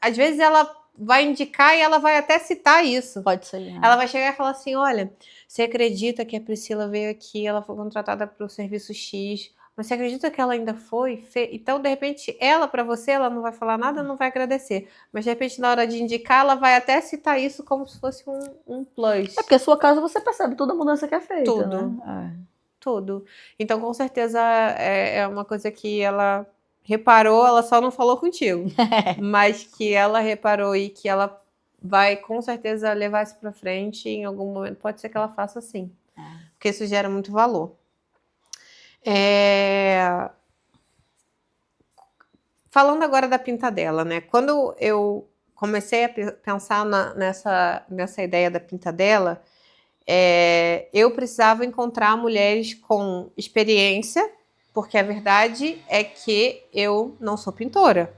Às vezes ela vai indicar e ela vai até citar isso. Pode ser. Né? Ela vai chegar e falar assim, olha, você acredita que a Priscila veio aqui, ela foi contratada para o serviço X, mas você acredita que ela ainda foi? Então, de repente, ela, para você, ela não vai falar nada, não vai agradecer. Mas, de repente, na hora de indicar, ela vai até citar isso como se fosse um plus. É porque a sua casa você percebe toda a mudança que é feita, Tudo. né? Tudo. Então, com certeza, é uma coisa que ela reparou, ela só não falou contigo. Mas que ela reparou e que ela vai, com certeza, levar isso para frente em algum momento. Pode ser que ela faça assim. Porque isso gera muito valor. Falando agora da Pintadela, né? Quando eu comecei a pensar nessa ideia da Pintadela, eu precisava encontrar mulheres com experiência, porque a verdade é que eu não sou pintora.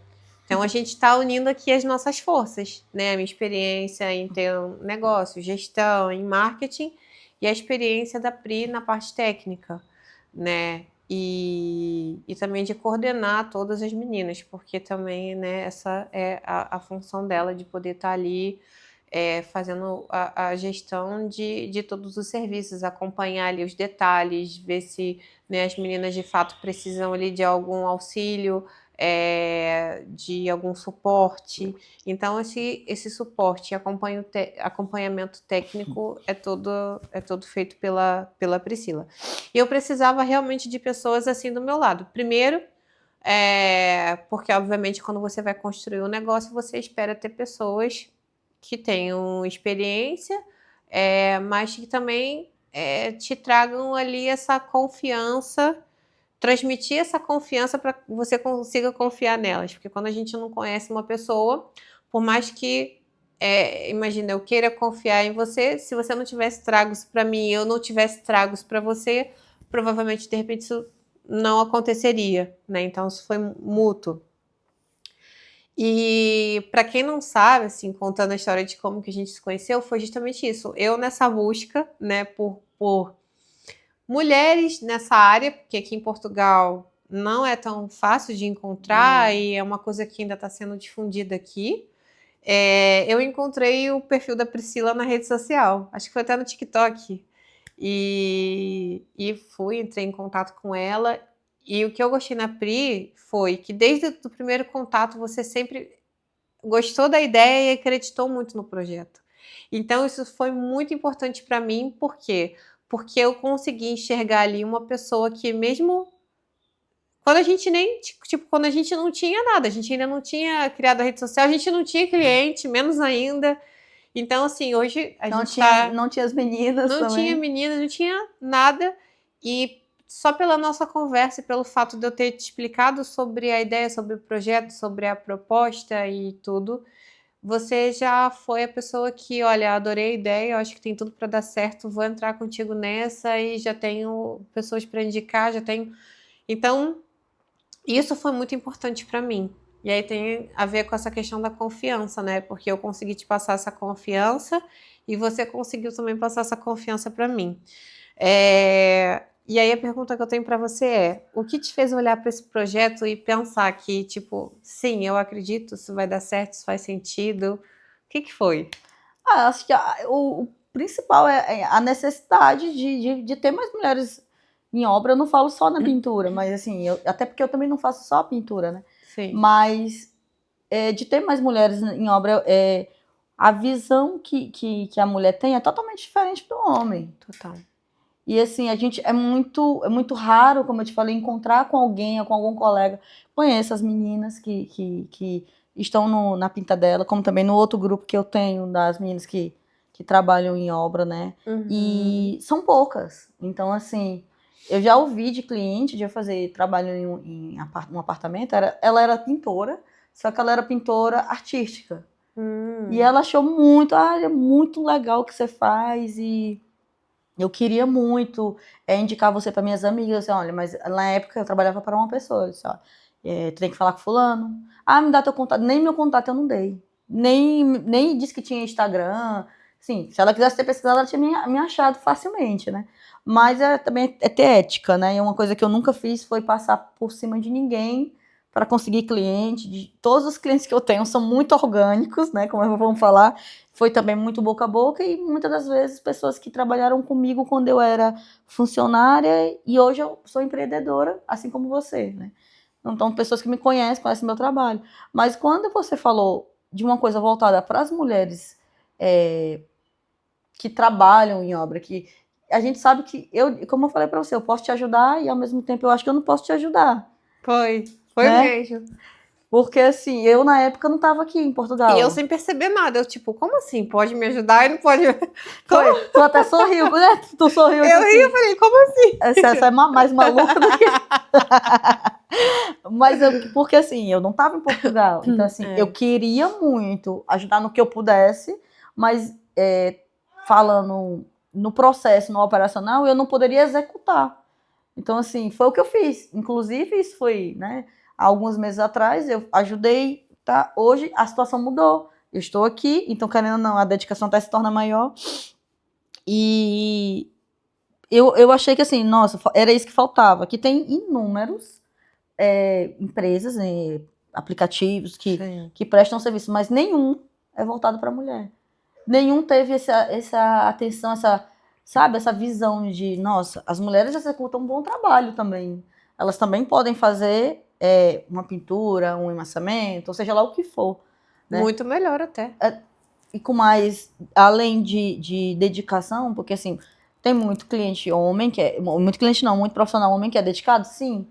Então a gente está unindo aqui as nossas forças, né? A minha experiência em ter um negócio, gestão, em marketing, e a experiência da Pri na parte técnica, né? E também de coordenar todas as meninas, porque também, né, essa é a função dela, de poder estar ali fazendo a gestão de todos os serviços, acompanhar ali os detalhes, ver se, né, as meninas de fato precisam ali de algum auxílio, de algum suporte. Então, esse suporte e acompanhamento técnico é todo feito pela Priscila. E eu precisava realmente de pessoas assim do meu lado. Primeiro, porque, obviamente, quando você vai construir um negócio, você espera ter pessoas que tenham experiência, mas que também te tragam ali essa confiança, transmitir essa confiança para que você consiga confiar nelas. Porque quando a gente não conhece uma pessoa, por mais que, imagina, eu queira confiar em você, se você não tivesse tragos para mim, eu não tivesse tragos para você, provavelmente, de repente, isso não aconteceria, né? Então, isso foi mútuo. E para quem não sabe, assim, contando a história de como que a gente se conheceu, foi justamente isso. Eu nessa busca, né, por mulheres nessa área, porque aqui em Portugal não é tão fácil de encontrar e é uma coisa que ainda está sendo difundida aqui. Eu encontrei o perfil da Priscila na rede social, acho que foi até no TikTok. E entrei em contato com ela. E o que eu gostei na Pri foi que desde o primeiro contato você sempre gostou da ideia e acreditou muito no projeto. Então isso foi muito importante para mim, por quê? Porque eu consegui enxergar ali uma pessoa que mesmo quando a gente quando a gente não tinha nada, a gente ainda não tinha criado a rede social, a gente não tinha cliente, menos ainda. Então, assim, hoje a gente não tinha as meninas não também. tinha meninas, não tinha nada. E só pela nossa conversa e pelo fato de eu ter te explicado sobre a ideia, sobre o projeto, sobre a proposta e tudo, você já foi a pessoa que, olha, adorei a ideia, eu acho que tem tudo para dar certo, vou entrar contigo nessa e já tenho pessoas para indicar, já tenho. Então, isso foi muito importante para mim. E aí tem a ver com essa questão da confiança, né? Porque eu consegui te passar essa confiança e você conseguiu também passar essa confiança para mim. E aí a pergunta que eu tenho para você é: o que te fez olhar para esse projeto e pensar que, tipo, sim, eu acredito, isso vai dar certo, isso faz sentido? O que foi? Acho que o principal é a necessidade de ter mais mulheres em obra. Eu não falo só na pintura, mas assim, até porque eu também não faço só a pintura, né? Sim. Mas de ter mais mulheres em obra, a visão que a mulher tem é totalmente diferente do homem. Total. E assim, a gente é muito raro, como eu te falei, encontrar com alguém ou com algum colega. Conheço as meninas que estão na Pintadela, como também no outro grupo que eu tenho, das meninas que trabalham em obra, né? Uhum. E são poucas. Então, assim, eu já ouvi de cliente de eu fazer trabalho em um apartamento, ela era pintora, só que ela era pintora artística. E ela achou é muito legal o que você faz e eu queria muito indicar você para minhas amigas, assim, olha, mas na época eu trabalhava para uma pessoa, eu disse, ó, tu tem que falar com fulano. Me dá teu contato. Nem meu contato eu não dei. Nem disse que tinha Instagram. Sim, se ela quisesse ter pesquisado, ela tinha me achado facilmente, né? Mas também é ter ética, né? E uma coisa que eu nunca fiz foi passar por cima de ninguém para conseguir cliente. Todos os clientes que eu tenho são muito orgânicos, né? Como vamos falar, foi também muito boca a boca e muitas das vezes pessoas que trabalharam comigo quando eu era funcionária e hoje eu sou empreendedora, assim como você, né? Então, pessoas que me conhecem meu trabalho. Mas quando você falou de uma coisa voltada para as mulheres que trabalham em obra, que a gente sabe que como eu falei para você, eu posso te ajudar e ao mesmo tempo eu acho que eu não posso te ajudar. Foi né? mesmo. Porque assim, eu na época não estava aqui em Portugal. E eu sem perceber nada, eu tipo, como assim? Pode me ajudar e não pode... Foi, tu até sorriu, né? Tu sorriu. Eu ri, eu falei, como assim? Essa é mais maluca do que... Mas porque assim, eu não estava em Portugal. Então assim, eu queria muito ajudar no que eu pudesse, mas falando no processo, no operacional, eu não poderia executar. Então assim, foi o que eu fiz. Inclusive, isso foi, né? Há alguns meses atrás, eu ajudei, tá? Hoje a situação mudou. Eu estou aqui, então querendo ou não, a dedicação até se torna maior. E eu achei que assim, nossa, era isso que faltava. Que tem inúmeros empresas, aplicativos que prestam serviço, mas nenhum é voltado para a mulher. Nenhum teve essa atenção, essa visão de, nossa, as mulheres executam um bom trabalho também. Elas também podem fazer uma pintura, um emassamento, ou seja lá o que for. Né? Muito melhor até. E com mais, além de dedicação, porque assim, tem muito cliente homem, muito cliente não, muito profissional homem que é dedicado, sim.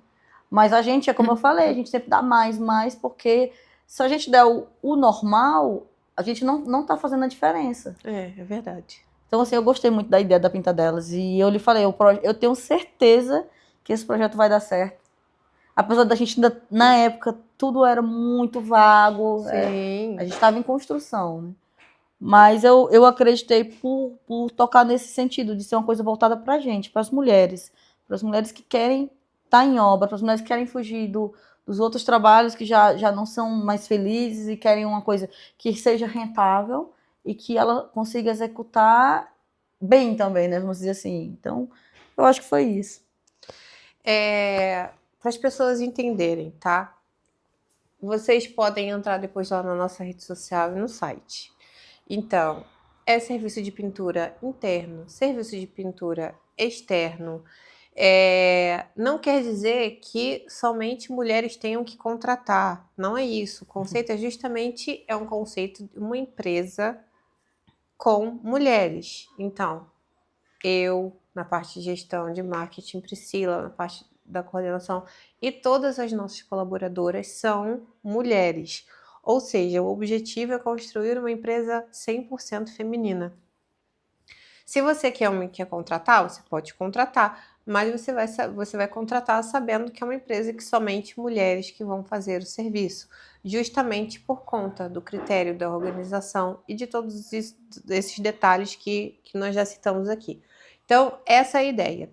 Mas a gente, como eu falei, a gente sempre dá mais, porque se a gente der o normal, a gente não tá fazendo a diferença. É verdade. Então, assim, eu gostei muito da ideia da Pintadelas. E eu lhe falei, eu tenho certeza que esse projeto vai dar certo. Apesar da gente ainda, na época, tudo era muito vago. Sim. A gente estava em construção, né? Mas eu acreditei por tocar nesse sentido, de ser uma coisa voltada pra gente, para as mulheres que querem estar em obra, para as mulheres que querem fugir dos outros trabalhos que já não são mais felizes e querem uma coisa que seja rentável e que ela consiga executar bem também, né? Vamos dizer assim. Então, eu acho que foi isso. Para as pessoas entenderem, tá? Vocês podem entrar depois lá na nossa rede social e no site. Então, é serviço de pintura interno, serviço de pintura externo. Não quer dizer que somente mulheres tenham que contratar. Não é isso. O conceito é justamente um conceito de uma empresa com mulheres. Então, eu na parte de gestão de marketing, Priscila na parte da coordenação e todas as nossas colaboradoras são mulheres. Ou seja, o objetivo é construir uma empresa 100% feminina. Se você quer contratar, você pode contratar, mas você vai contratar sabendo que é uma empresa que somente mulheres que vão fazer o serviço, justamente por conta do critério da organização e de todos esses detalhes que nós já citamos aqui. Então, essa é a ideia.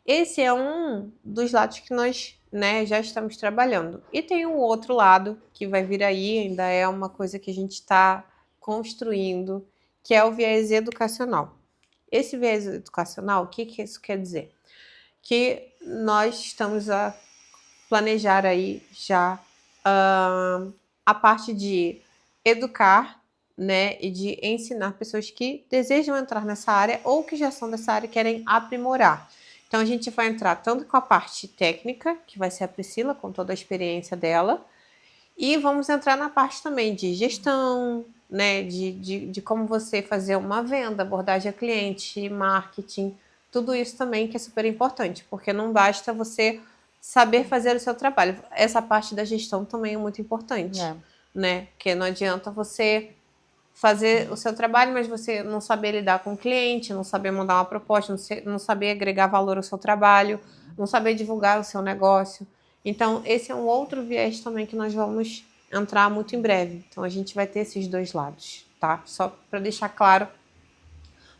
Esse é um dos lados que nós já estamos trabalhando. E tem um outro lado que vai vir aí, ainda é uma coisa que a gente está construindo, que é o viés educacional. Esse viés educacional, o que isso quer dizer? Que nós estamos a planejar aí já a parte de educar, né, e de ensinar pessoas que desejam entrar nessa área ou que já são dessa área e querem aprimorar. Então, a gente vai entrar tanto com a parte técnica, que vai ser a Priscila, com toda a experiência dela, e vamos entrar na parte também de gestão, né, de como você fazer uma venda, abordagem a cliente, marketing, tudo isso também que é super importante, porque não basta você saber fazer o seu trabalho. Essa parte da gestão também é muito importante, né? Porque não adianta você fazer o seu trabalho, mas você não saber lidar com o cliente, não saber mandar uma proposta, não saber agregar valor ao seu trabalho, não saber divulgar o seu negócio. Então, esse é um outro viés também que nós vamos entrar muito em breve. Então, a gente vai ter esses dois lados, tá? Só para deixar claro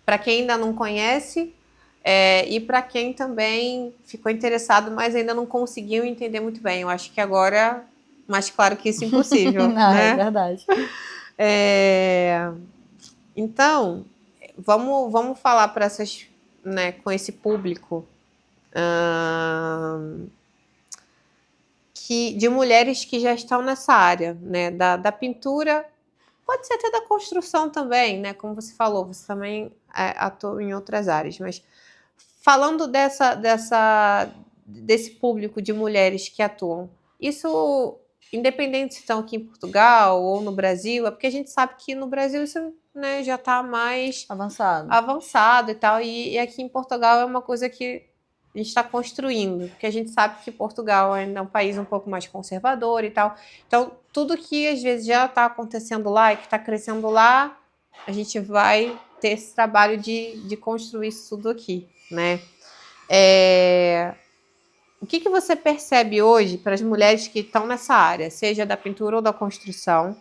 para quem ainda não conhece e para quem também ficou interessado, mas ainda não conseguiu entender muito bem. Eu acho que agora, mais claro que isso é impossível, né? É verdade. Então, vamos falar para essas, com esse público de mulheres que já estão nessa área, né? Da pintura, pode ser até da construção também, né? Como você falou, você também atua em outras áreas, mas falando desse público de mulheres que atuam, isso, independente se estão aqui em Portugal ou no Brasil, é porque a gente sabe que no Brasil isso, né, já está mais avançado e tal, e aqui em Portugal é uma coisa que a gente está construindo, porque a gente sabe que Portugal ainda é um país um pouco mais conservador e tal. Então, tudo que às vezes já está acontecendo lá e que está crescendo lá, a gente vai ter esse trabalho de construir isso tudo aqui, né? O que você percebe hoje para as mulheres que estão nessa área, seja da pintura ou da construção,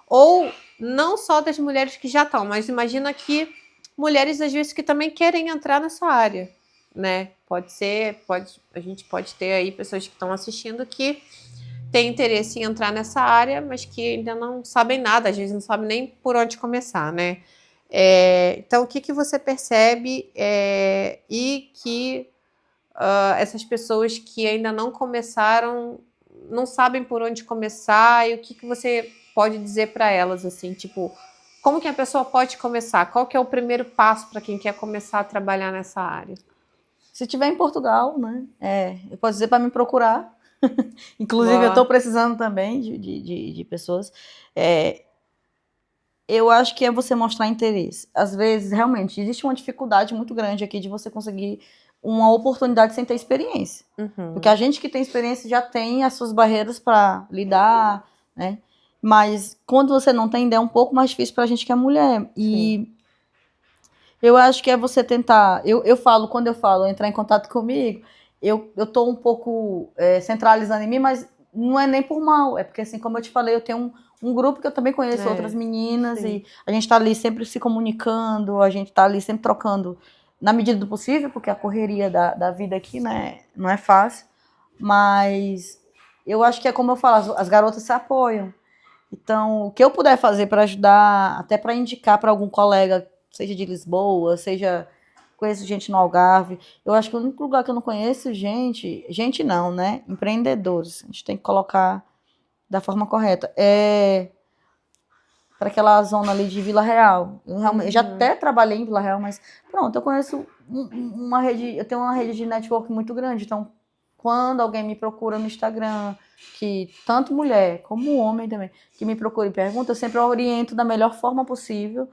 ou não só das mulheres que já estão, mas imagina que mulheres às vezes que também querem entrar nessa área, né? A gente pode ter aí pessoas que estão assistindo que têm interesse em entrar nessa área, mas que ainda não sabem nada, às vezes não sabem nem por onde começar, né? Então, o que você percebe e que essas pessoas que ainda não começaram, não sabem por onde começar, e o que você pode dizer para elas, assim, tipo, como que a pessoa pode começar? Qual que é o primeiro passo para quem quer começar a trabalhar nessa área? Se estiver em Portugal, né, eu posso dizer para me procurar. Inclusive, eu estou precisando também de pessoas. Eu acho que é você mostrar interesse. Às vezes, realmente, existe uma dificuldade muito grande aqui de você conseguir uma oportunidade sem ter experiência. Porque a gente que tem experiência já tem as suas barreiras para lidar, né? Mas quando você não tem, é um pouco mais difícil para a gente que é mulher. E eu acho que é você tentar... quando eu falo entrar em contato comigo, eu tô um pouco centralizando em mim, mas não é nem por mal. É porque, assim, como eu te falei, eu tenho um grupo que eu também conheço outras meninas, sim. E a gente tá ali sempre se comunicando, a gente tá ali sempre trocando na medida do possível, porque a correria da vida aqui, né, não é fácil, mas eu acho que é como eu falo, as garotas se apoiam. Então, o que eu puder fazer para ajudar, até para indicar para algum colega, seja de Lisboa, seja conheço gente no Algarve, eu acho que o único lugar que eu não conheço gente não, né, empreendedores, a gente tem que colocar da forma correta, para aquela zona ali de Vila Real. Eu já até trabalhei em Vila Real, mas pronto, eu conheço uma rede, eu tenho uma rede de network muito grande, então quando alguém me procura no Instagram, que tanto mulher como homem também, que me procura e pergunta, eu sempre oriento da melhor forma possível.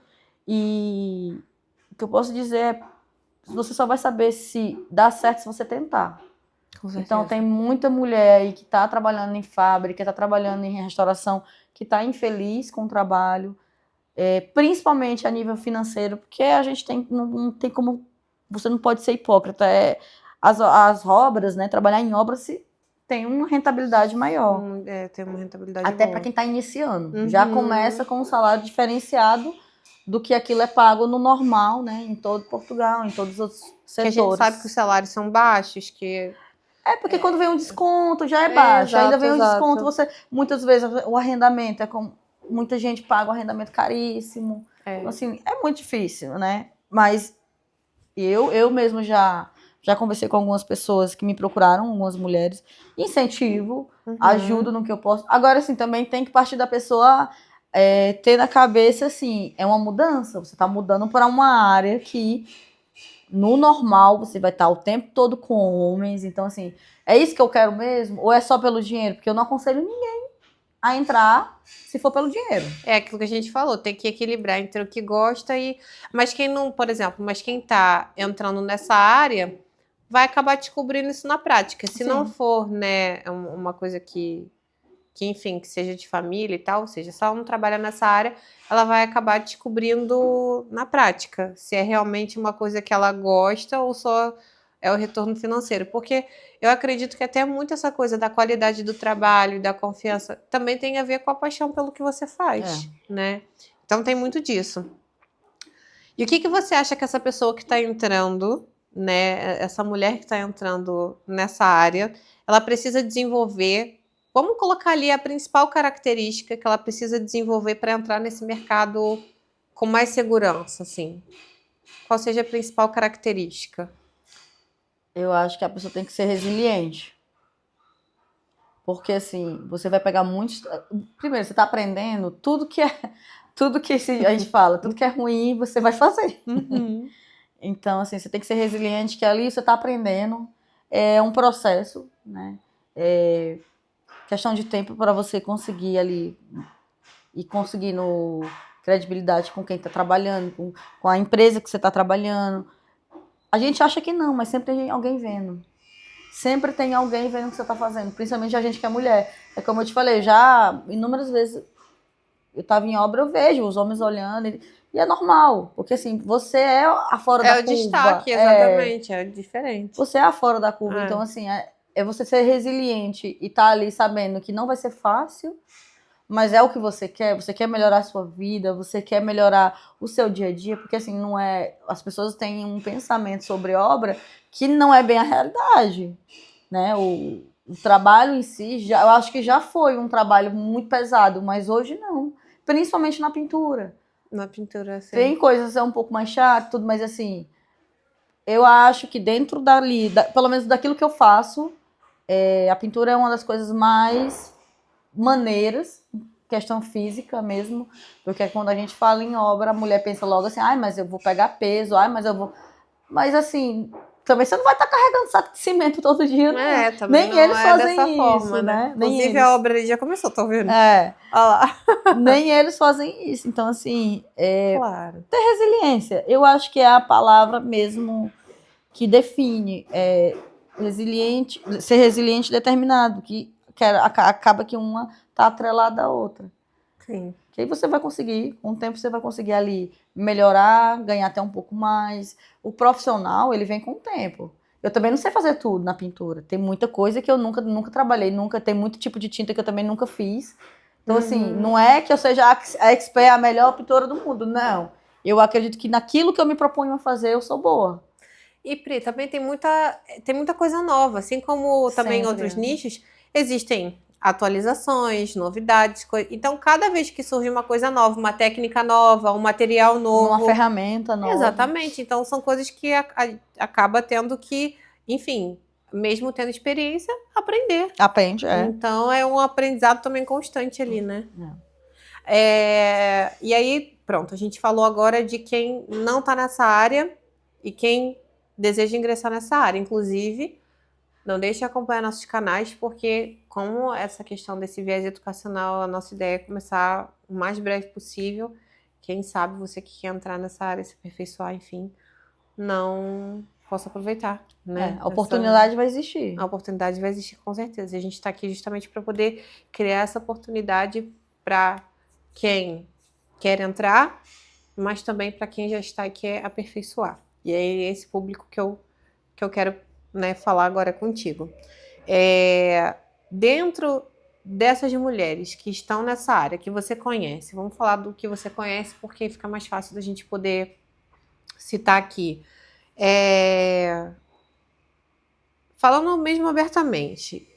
E o que eu posso dizer é, você só vai saber se dá certo se você tentar. Então tem muita mulher aí que está trabalhando em fábrica, está trabalhando em restauração, que está infeliz com o trabalho, principalmente a nível financeiro, porque a gente não tem como, você não pode ser hipócrita. As obras, né, trabalhar em obras tem uma rentabilidade maior. Tem uma rentabilidade até para quem está iniciando. Já começa com um salário diferenciado do que aquilo é pago no normal, né, em todo Portugal, em todos os outros setores. Que a gente sabe que os salários são baixos, que... porque quando vem um desconto já é baixo, exato, ainda vem um exato. desconto, muitas vezes o arrendamento muita gente paga um arrendamento caríssimo, então, assim, é muito difícil, né, mas eu mesmo já conversei com algumas pessoas que me procuraram, algumas mulheres, incentivo, ajudo no que eu posso. Agora, assim, também tem que partir da pessoa ter na cabeça, assim, é uma mudança, você está mudando para uma área que no normal você vai estar o tempo todo com homens, então, assim, é isso que eu quero mesmo? Ou é só pelo dinheiro? Porque eu não aconselho ninguém a entrar se for pelo dinheiro. É aquilo que a gente falou, tem que equilibrar entre o que gosta e... Mas quem não, por exemplo, quem tá entrando nessa área vai acabar descobrindo isso na prática. Se não for, né, uma coisa que, enfim, que seja de família e tal, ou seja, se ela não trabalha nessa área, ela vai acabar descobrindo na prática se é realmente uma coisa que ela gosta ou só é o retorno financeiro. Porque eu acredito que até muito essa coisa da qualidade do trabalho e da confiança também tem a ver com a paixão pelo que você faz, né? Então tem muito disso. E o que você acha que essa pessoa que está entrando, né, essa mulher que está entrando nessa área, ela precisa desenvolver? Vamos colocar ali a principal característica que ela precisa desenvolver para entrar nesse mercado com mais segurança, assim. Qual seja a principal característica? Eu acho que a pessoa tem que ser resiliente. Porque, assim, você vai pegar muitos... Primeiro, você tá aprendendo tudo que a gente fala, tudo que é ruim, você vai fazer. Uhum. Então, assim, você tem que ser resiliente, que ali você tá aprendendo. É um processo, né? É questão de tempo para você conseguir ali e conseguindo credibilidade com quem está trabalhando, com a empresa que você está trabalhando. A gente acha que não, mas sempre tem alguém vendo. Sempre tem alguém vendo o que você está fazendo, principalmente a gente que é mulher. É como eu te falei, já inúmeras vezes eu estava em obra, eu vejo os homens olhando, e é normal, porque assim, você é a fora da É o curva. destaque, exatamente, é diferente. Você é a fora da curva, É. então assim, é você ser resiliente e estar ali sabendo que não vai ser fácil, mas é o que você quer melhorar a sua vida, você quer melhorar o seu dia a dia, porque assim, não é, as pessoas têm um pensamento sobre obra que não é bem a realidade, né? O trabalho em si, eu acho que já foi um trabalho muito pesado, mas hoje não, principalmente na pintura. Na pintura, assim. Tem coisas um pouco mais chatas, tudo, mas assim, eu acho que dentro dali, pelo menos daquilo que eu faço, a pintura é uma das coisas mais maneiras, questão física mesmo, porque quando a gente fala em obra, a mulher pensa logo assim, ai, mas eu vou pegar peso, ai, mas eu vou... Mas assim, também você não vai estar carregando saco de cimento todo dia, não. Também Nem não eles é fazem dessa isso, forma, né? Nem Inclusive eles. a obra ali já começou, tá vendo? É. Olha lá. Nem eles fazem isso. Então, assim, Claro. ter resiliência, eu acho que é a palavra mesmo que define resiliente, ser resiliente e determinado, que acaba que uma tá atrelada à outra. Sim. Que aí você vai conseguir, com o tempo você vai conseguir ali melhorar, ganhar até um pouco mais. O profissional, ele vem com o tempo. Eu também não sei fazer tudo na pintura. Tem muita coisa que eu nunca trabalhei, tem muito tipo de tinta que eu também nunca fiz. Então, assim, não é que eu seja a expert, a melhor pintora do mundo, não. Eu acredito que naquilo que eu me proponho a fazer, eu sou boa. E, Pri, também tem muita coisa nova. Assim como também em Sempre. outros nichos, existem atualizações, novidades. Então, cada vez que surge uma coisa nova, uma técnica nova, um material novo... Uma ferramenta nova. Exatamente. Então, são coisas que acaba tendo que, enfim, mesmo tendo experiência, aprender. Aprende, Então, é um aprendizado também constante ali, né? E aí, pronto, a gente falou agora de quem não está nessa área e quem deseja ingressar nessa área. Inclusive, não deixe de acompanhar nossos canais, porque como essa questão desse viés educacional, a nossa ideia é começar o mais breve possível. Quem sabe você que quer entrar nessa área, se aperfeiçoar, enfim, não possa aproveitar, né? A oportunidade vai existir. A oportunidade vai existir, com certeza. E a gente está aqui justamente para poder criar essa oportunidade para quem quer entrar, mas também para quem já está e quer aperfeiçoar. E é esse público que eu quero, né, falar agora contigo. Dentro dessas mulheres que estão nessa área, que você conhece, vamos falar do que você conhece, porque fica mais fácil da gente poder citar aqui. Falando mesmo abertamente,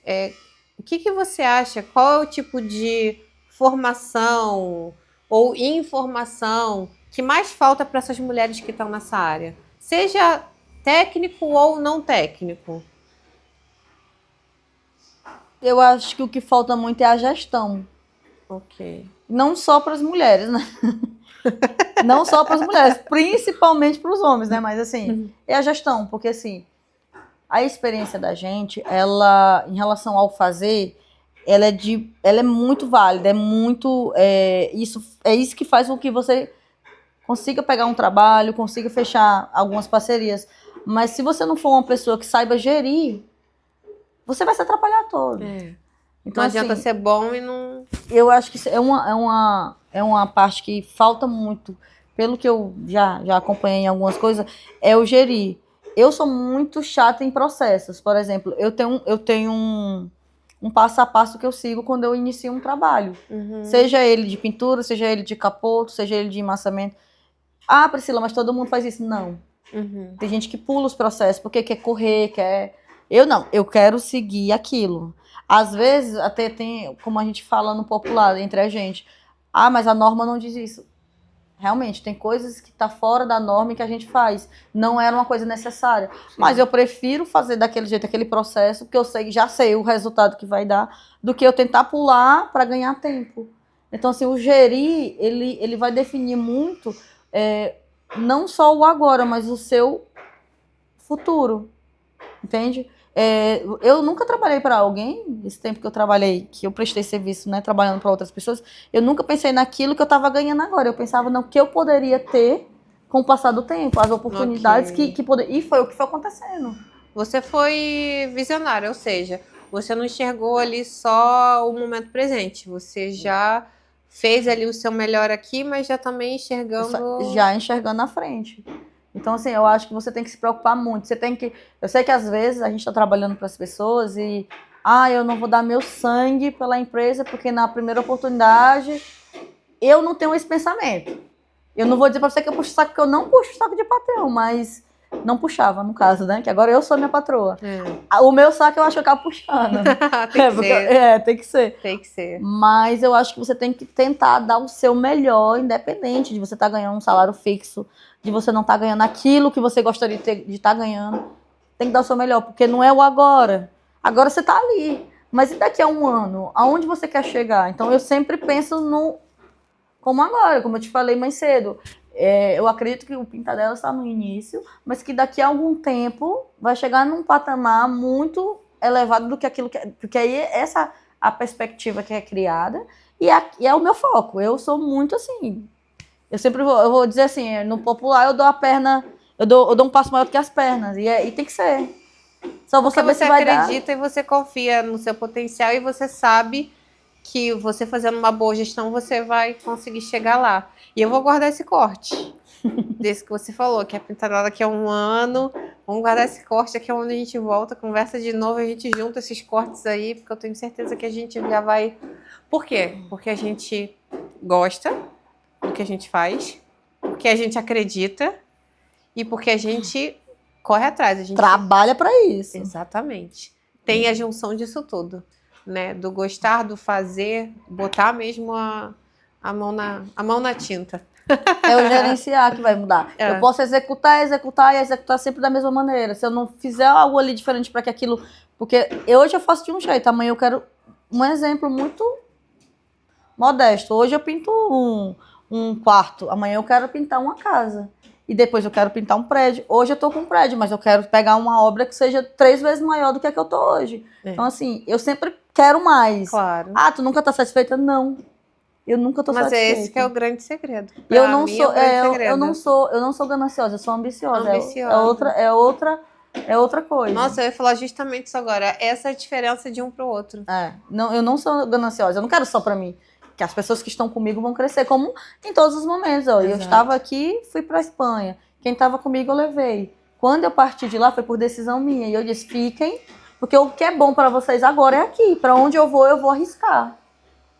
o que você acha? Qual é o tipo de formação ou informação que mais falta para essas mulheres que estão nessa área? Seja técnico ou não técnico? Eu acho que o que falta muito é a gestão. Ok. Não só para as mulheres, né? Não só para as mulheres, principalmente para os homens, né? Mas assim, é a gestão, porque assim, a experiência da gente, ela, em relação ao fazer, ela é muito válida, isso que faz com que você consiga pegar um trabalho, consiga fechar algumas parcerias. Mas se você não for uma pessoa que saiba gerir, você vai se atrapalhar todo. Então, não adianta assim, ser bom e não... Eu acho que é uma parte que falta muito, pelo que eu já acompanhei em algumas coisas, é o gerir. Eu sou muito chata em processos. Por exemplo, eu tenho um passo a passo que eu sigo quando eu inicio um trabalho. Seja ele de pintura, seja ele de capoto, seja ele de amassamento. Ah, Priscila, mas todo mundo faz isso. Não. Tem gente que pula os processos porque quer correr, Eu não, eu quero seguir aquilo. Às vezes, até tem, como a gente fala no popular, entre a gente, mas a norma não diz isso. Realmente, tem coisas que tá fora da norma e que a gente faz. Não era uma coisa necessária. Mas eu prefiro fazer daquele jeito, aquele processo, porque eu já sei o resultado que vai dar, do que eu tentar pular para ganhar tempo. Então, assim, o gerir, ele vai definir muito, não só o agora, mas o seu futuro. Entende? Eu nunca trabalhei para alguém, esse tempo que eu trabalhei, que eu prestei serviço, né, trabalhando para outras pessoas, eu nunca pensei naquilo que eu estava ganhando agora. Eu pensava no que eu poderia ter com o passar do tempo, as oportunidades que poder. E foi o que foi acontecendo. Você foi visionária, ou seja, você não enxergou ali só o momento presente, você já fez ali o seu melhor aqui, mas já também enxergando... Já enxergando na frente. Então, assim, eu acho que você tem que se preocupar muito. Você tem que... Eu sei que às vezes a gente está trabalhando para as pessoas e... eu não vou dar meu sangue pela empresa porque na primeira oportunidade eu não tenho esse pensamento. Eu não vou dizer para você que eu puxo saco, porque eu não puxo saco de patrão, mas não puxava, no caso, né? Que agora eu sou minha patroa. O meu saco eu acho que eu acabo puxando. Tem que ser. Tem que ser. Tem que ser. Mas eu acho que você tem que tentar dar o seu melhor, independente de você estar ganhando um salário fixo, de você não estar ganhando aquilo que você gostaria de estar ganhando. Tem que dar o seu melhor, porque não é o agora. Agora você está ali. Mas e daqui a um ano? Aonde você quer chegar? Então eu sempre penso no como agora, como eu te falei mais cedo. Eu acredito que o Pintadela está no início, mas que daqui a algum tempo vai chegar num patamar muito elevado do que aquilo que... Porque aí essa a perspectiva que é criada e é o meu foco. Eu sou muito assim... Eu vou dizer assim, no popular eu dou a perna... Eu dou um passo maior do que as pernas. E tem que ser. Só vou saber se vai dar. Você acredita e você confia no seu potencial e você sabe que você fazendo uma boa gestão, você vai conseguir chegar lá. E eu vou guardar esse corte. Desse que você falou, que é pintado daqui a um ano. Vamos guardar esse corte, aqui é onde a gente volta, conversa de novo, a gente junta esses cortes aí, porque eu tenho certeza que a gente já vai... Por quê? Porque a gente gosta do que a gente faz, porque a gente acredita e porque a gente corre atrás. A gente trabalha para isso. Exatamente. Tem a junção disso tudo. Né, do gostar, do fazer, botar mesmo a mão na tinta. É o gerenciar que vai mudar. Eu posso executar e executar sempre da mesma maneira. Se eu não fizer algo ali diferente para que aquilo... Porque hoje eu faço de um jeito, amanhã eu quero... Um exemplo muito modesto. Hoje eu pinto um quarto, amanhã eu quero pintar uma casa. E depois eu quero pintar um prédio. Hoje eu tô com um prédio, mas eu quero pegar uma obra que seja 3 vezes maior do que a que eu tô hoje. Então, assim, eu sempre quero mais. Claro. Tu nunca tá satisfeita? Não. Eu nunca tô satisfeita. Mas esse que é o grande segredo. Eu não sou, eu não sou gananciosa, eu sou ambiciosa. É outra coisa. Nossa, eu ia falar justamente isso agora. Essa é a diferença de um pro outro. Eu não sou gananciosa, eu não quero só pra mim. Que as pessoas que estão comigo vão crescer, como em todos os momentos. Eu estava aqui, fui para a Espanha. Quem estava comigo eu levei. Quando eu parti de lá foi por decisão minha. E eu disse, fiquem, porque o que é bom para vocês agora é aqui. Para onde eu vou arriscar.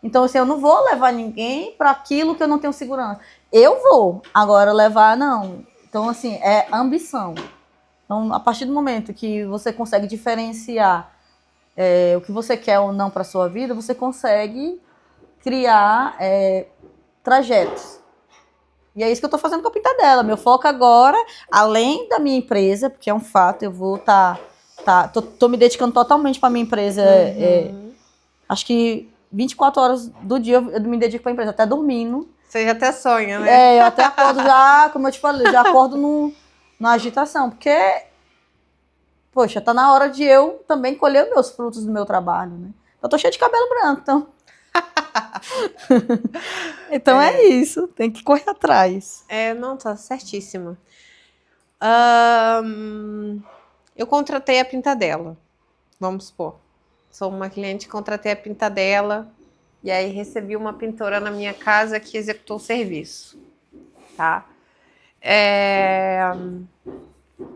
Então, assim, eu não vou levar ninguém para aquilo que eu não tenho segurança. Eu vou, agora levar, não. Então, assim, é ambição. Então, a partir do momento que você consegue diferenciar o que você quer ou não para sua vida, você consegue criar trajetos. E é isso que eu estou fazendo com a Pintadela. Meu foco agora, além da minha empresa, porque é um fato, eu vou tô me dedicando totalmente para a minha empresa. Acho que 24 horas do dia eu me dedico para a empresa, até dormindo. Você já até sonha, né? Eu até acordo já, como eu te falei, já acordo na agitação, porque, poxa, tá na hora de eu também colher meus frutos do meu trabalho, né? Eu tô cheia de cabelo branco, então... Então é isso, tem que correr atrás. Não, tá certíssima. Eu contratei a Pintadela, vamos supor. Sou uma cliente, contratei a Pintadela e aí recebi uma pintora na minha casa que executou o serviço, tá?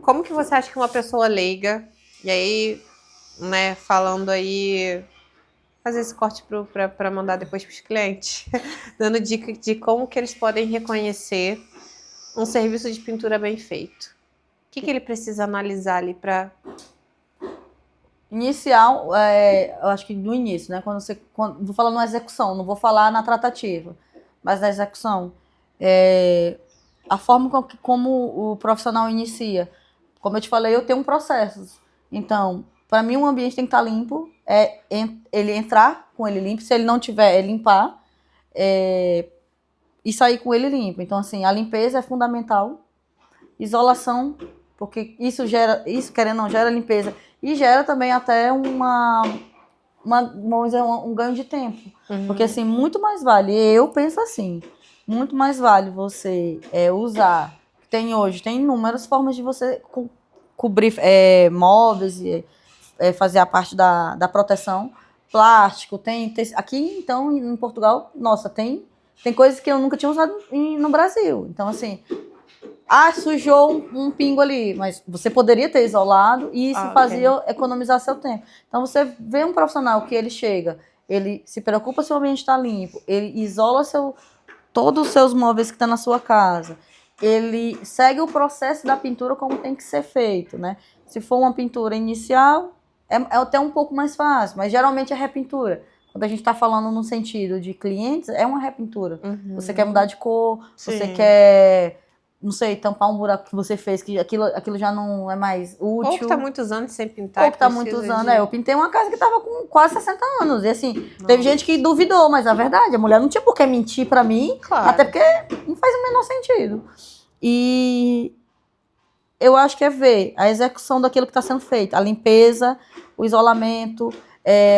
Como que você acha que uma pessoa leiga, e aí, né, falando aí... fazer esse corte para mandar depois para os clientes, dando dica de como que eles podem reconhecer um serviço de pintura bem feito. O que ele precisa analisar ali para... Inicial, eu acho que no início, né? Vou falar na execução, não vou falar na tratativa, mas na execução. A forma como o profissional inicia. Como eu te falei, eu tenho processos. Então, para mim, um ambiente tem que estar limpo. Ele entrar com ele limpo. Se ele não tiver, é limpar. E sair com ele limpo. Então, assim, a limpeza é fundamental. Isolação, porque isso, querendo ou não, gera limpeza. E gera também até vamos dizer, um ganho de tempo. Porque, assim, muito mais vale. Eu penso assim, muito mais vale você usar. Tem inúmeras formas de você cobrir móveis e fazer a parte da proteção. Plástico, aqui, então, em Portugal, nossa, tem coisas que eu nunca tinha usado no Brasil. Então, assim, sujou um pingo ali, mas você poderia ter isolado e isso fazia economizar seu tempo. Então, você vê um profissional que ele chega, ele se preocupa se o ambiente está limpo, ele isola todos os seus móveis que estão na sua casa, ele segue o processo da pintura como tem que ser feito, né? Se for uma pintura inicial, é até um pouco mais fácil, mas geralmente é repintura. Quando a gente está falando no sentido de clientes, é uma repintura. Você quer mudar de cor, você quer, não sei, tampar um buraco que você fez, que aquilo já não é mais útil. Ou que tá muitos anos sem pintar. Ou que tá muitos anos. Eu pintei uma casa que tava com quase 60 anos. E assim, teve gente que duvidou, mas a verdade, a mulher não tinha por que mentir pra mim, até porque não faz o menor sentido. E eu acho que é ver a execução daquilo que está sendo feito, a limpeza, o isolamento,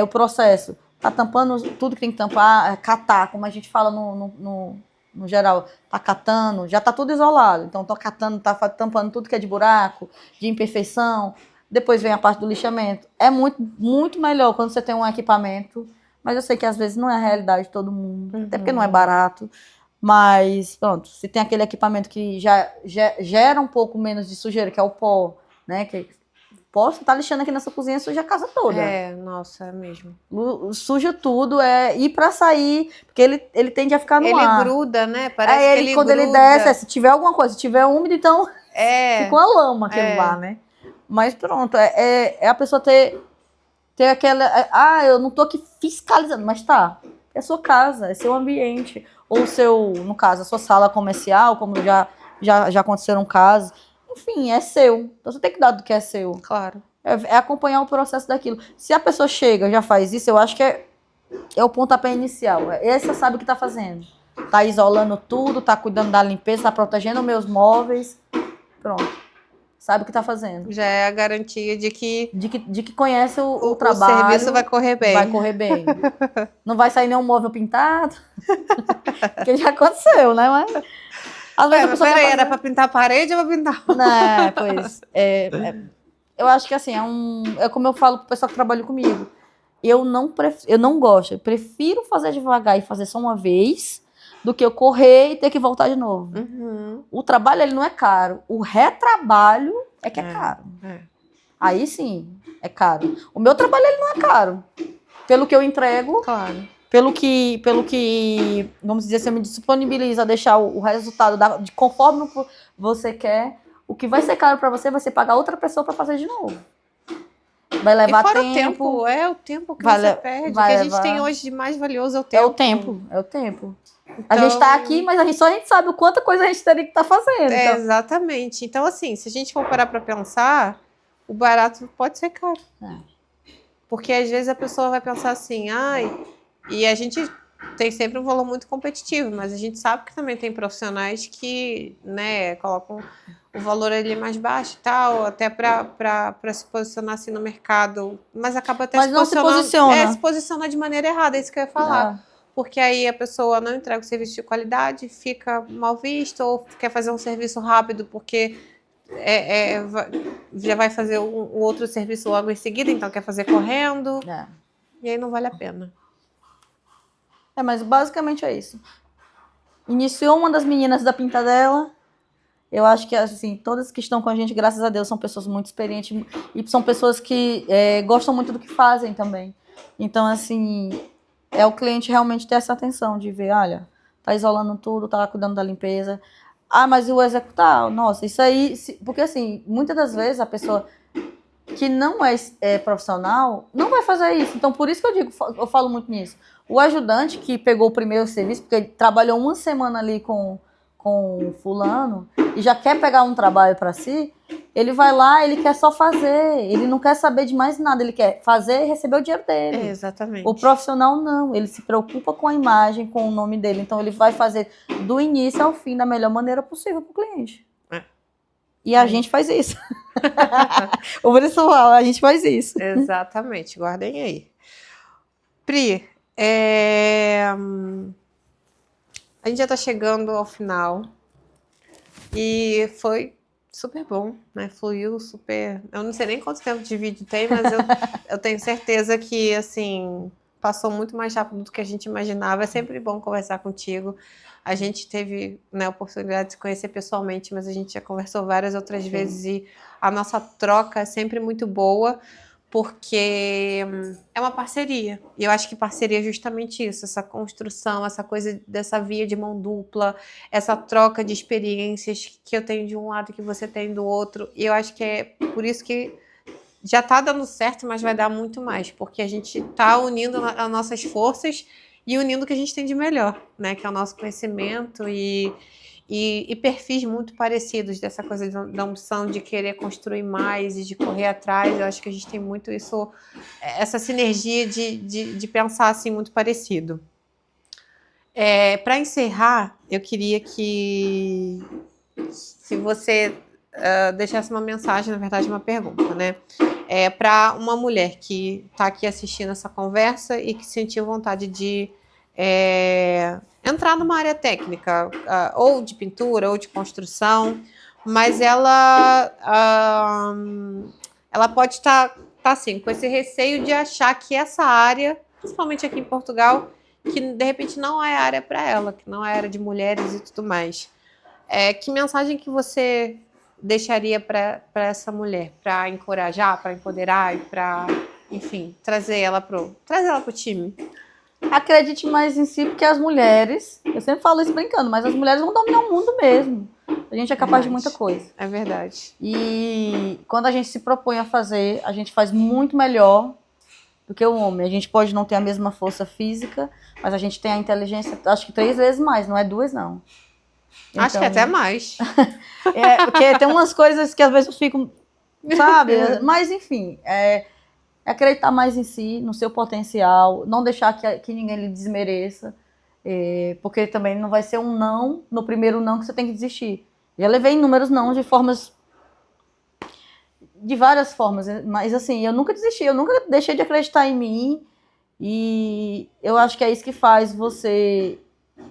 o processo. Tá tampando tudo que tem que tampar, catar, como a gente fala no geral, tá catando, já tá tudo isolado. Então, tô catando, tá tampando tudo que é de buraco, de imperfeição. Depois vem a parte do lixamento. É muito, muito melhor quando você tem um equipamento, mas eu sei que às vezes não é a realidade de todo mundo, até porque não é barato. Mas, pronto, se tem aquele equipamento que já gera um pouco menos de sujeira, que é o pó, né? Que você tá lixando aqui nessa cozinha, suja a casa toda. Nossa, é mesmo. Suja tudo, e pra sair, porque ele tende a ficar no ar. Ele gruda, né? Parece que ele quando gruda. ele desce, se tiver alguma coisa, se tiver úmido, então fica uma lama aquele lá, né? Mas pronto, é a pessoa ter aquela... eu não tô aqui fiscalizando, mas tá. É a sua casa, é seu ambiente. Ou no caso, a sua sala comercial, como já aconteceram casos. Enfim, é seu. Então você tem que dar do que é seu. Claro. É acompanhar o processo daquilo. Se a pessoa chega, já faz isso, eu acho que é o pontapé inicial. Essa sabe o que tá fazendo. Tá isolando tudo, tá cuidando da limpeza, tá protegendo meus móveis. Pronto. Sabe o que tá fazendo. Já é a garantia de que conhece o trabalho. O serviço vai correr bem. Vai correr bem. Não vai sair nenhum móvel pintado. Porque já aconteceu, né? Mas às vezes mas peraí, era pra pintar a parede ou pra pintar? Não, pois. Eu acho que assim, é como eu falo pro pessoal que trabalha comigo. Eu não gosto. Eu prefiro fazer devagar e fazer só uma vez do que eu correr e ter que voltar de novo. O trabalho, ele não é caro. O retrabalho é que é caro. Aí sim, é caro. O meu trabalho, ele não é caro. Pelo que eu entrego, claro. Pelo que, vamos dizer, você me disponibiliza a deixar o resultado conforme você quer, o que vai ser caro para você vai ser pagar outra pessoa para fazer de novo. Vai levar tempo. O tempo que você perde. O que a gente tem hoje de mais valioso é o tempo. É o tempo. Então, a gente tá aqui, mas a gente sabe o quanta coisa a gente teria que estar fazendo. Então. Exatamente. Então, assim, se a gente for parar para pensar, o barato pode ser caro. Porque às vezes a pessoa vai pensar assim, e a gente tem sempre um valor muito competitivo, mas a gente sabe que também tem profissionais que, né, colocam o valor ali mais baixo e tal, até para se posicionar assim no mercado, mas acaba até se posiciona de maneira errada, é isso que eu ia falar. Porque aí a pessoa não entrega o serviço de qualidade, fica mal visto, ou quer fazer um serviço rápido porque já vai fazer o outro serviço logo em seguida, então quer fazer correndo, e aí não vale a pena. Mas basicamente é isso. Iniciou uma das meninas da Pintadela. Eu acho que, assim, todas que estão com a gente, graças a Deus, são pessoas muito experientes e são pessoas que gostam muito do que fazem também. Então, assim, é o cliente realmente ter essa atenção de ver, olha, tá isolando tudo, tá cuidando da limpeza. Mas o executar, nossa, isso aí... Porque, assim, muitas das vezes a pessoa que não é profissional não vai fazer isso. Então, por isso que eu falo muito nisso. O ajudante que pegou o primeiro serviço, porque ele trabalhou uma semana ali com com o fulano e já quer pegar um trabalho para si, ele vai lá, ele quer só fazer, ele não quer saber de mais nada, ele quer fazer e receber o dinheiro dele. Exatamente. O profissional não, ele se preocupa com a imagem, com o nome dele, então ele vai fazer do início ao fim da melhor maneira possível para o cliente. E a gente faz isso. O pessoal, a gente faz isso. Exatamente, guardem aí. Pri, a gente já tá chegando ao final e foi super bom, né? Fluiu super. Eu não sei nem quanto tempo de vídeo tem, mas eu tenho certeza que, assim, passou muito mais rápido do que a gente imaginava. É sempre bom conversar contigo. A gente teve, né, a oportunidade de se conhecer pessoalmente, mas a gente já conversou várias outras vezes e a nossa troca é sempre muito boa, porque é uma parceria. E eu acho que parceria é justamente isso, essa construção, essa coisa dessa via de mão dupla, essa troca de experiências que eu tenho de um lado e que você tem do outro. E eu acho que é por isso que já está dando certo, mas vai dar muito mais, porque a gente está unindo as nossas forças e unindo o que a gente tem de melhor, né? Que é o nosso conhecimento e perfis muito parecidos, dessa coisa da ambição de querer construir mais e de correr atrás. Eu acho que a gente tem muito isso, essa sinergia de pensar assim muito parecido. Para encerrar, eu queria que se você deixasse uma mensagem, na verdade uma pergunta, né? Para uma mulher que está aqui assistindo essa conversa e que sentiu vontade de entrar numa área técnica, ou de pintura, ou de construção, mas ela pode estar assim, com esse receio de achar que essa área, principalmente aqui em Portugal, que de repente não é área para ela, que não é área de mulheres e tudo mais. Que mensagem que você deixaria para essa mulher, para encorajar, para empoderar e para, enfim, trazer ela pro time? Acredite mais em si, porque as mulheres, eu sempre falo isso brincando, mas as mulheres vão dominar o mundo mesmo. A gente é capaz de muita coisa. É verdade. E quando a gente se propõe a fazer, a gente faz muito melhor do que o homem. A gente pode não ter a mesma força física, mas a gente tem a inteligência, acho que 3 vezes mais, não é 2 não. Então, acho que até mais. Porque tem umas coisas que às vezes eu fico, sabe? Mas enfim, acreditar mais em si, no seu potencial, não deixar que ninguém lhe desmereça, porque também não vai ser um não, no primeiro não que você tem que desistir. Já levei inúmeros não de várias formas, mas assim, eu nunca desisti, eu nunca deixei de acreditar em mim, e eu acho que é isso que faz você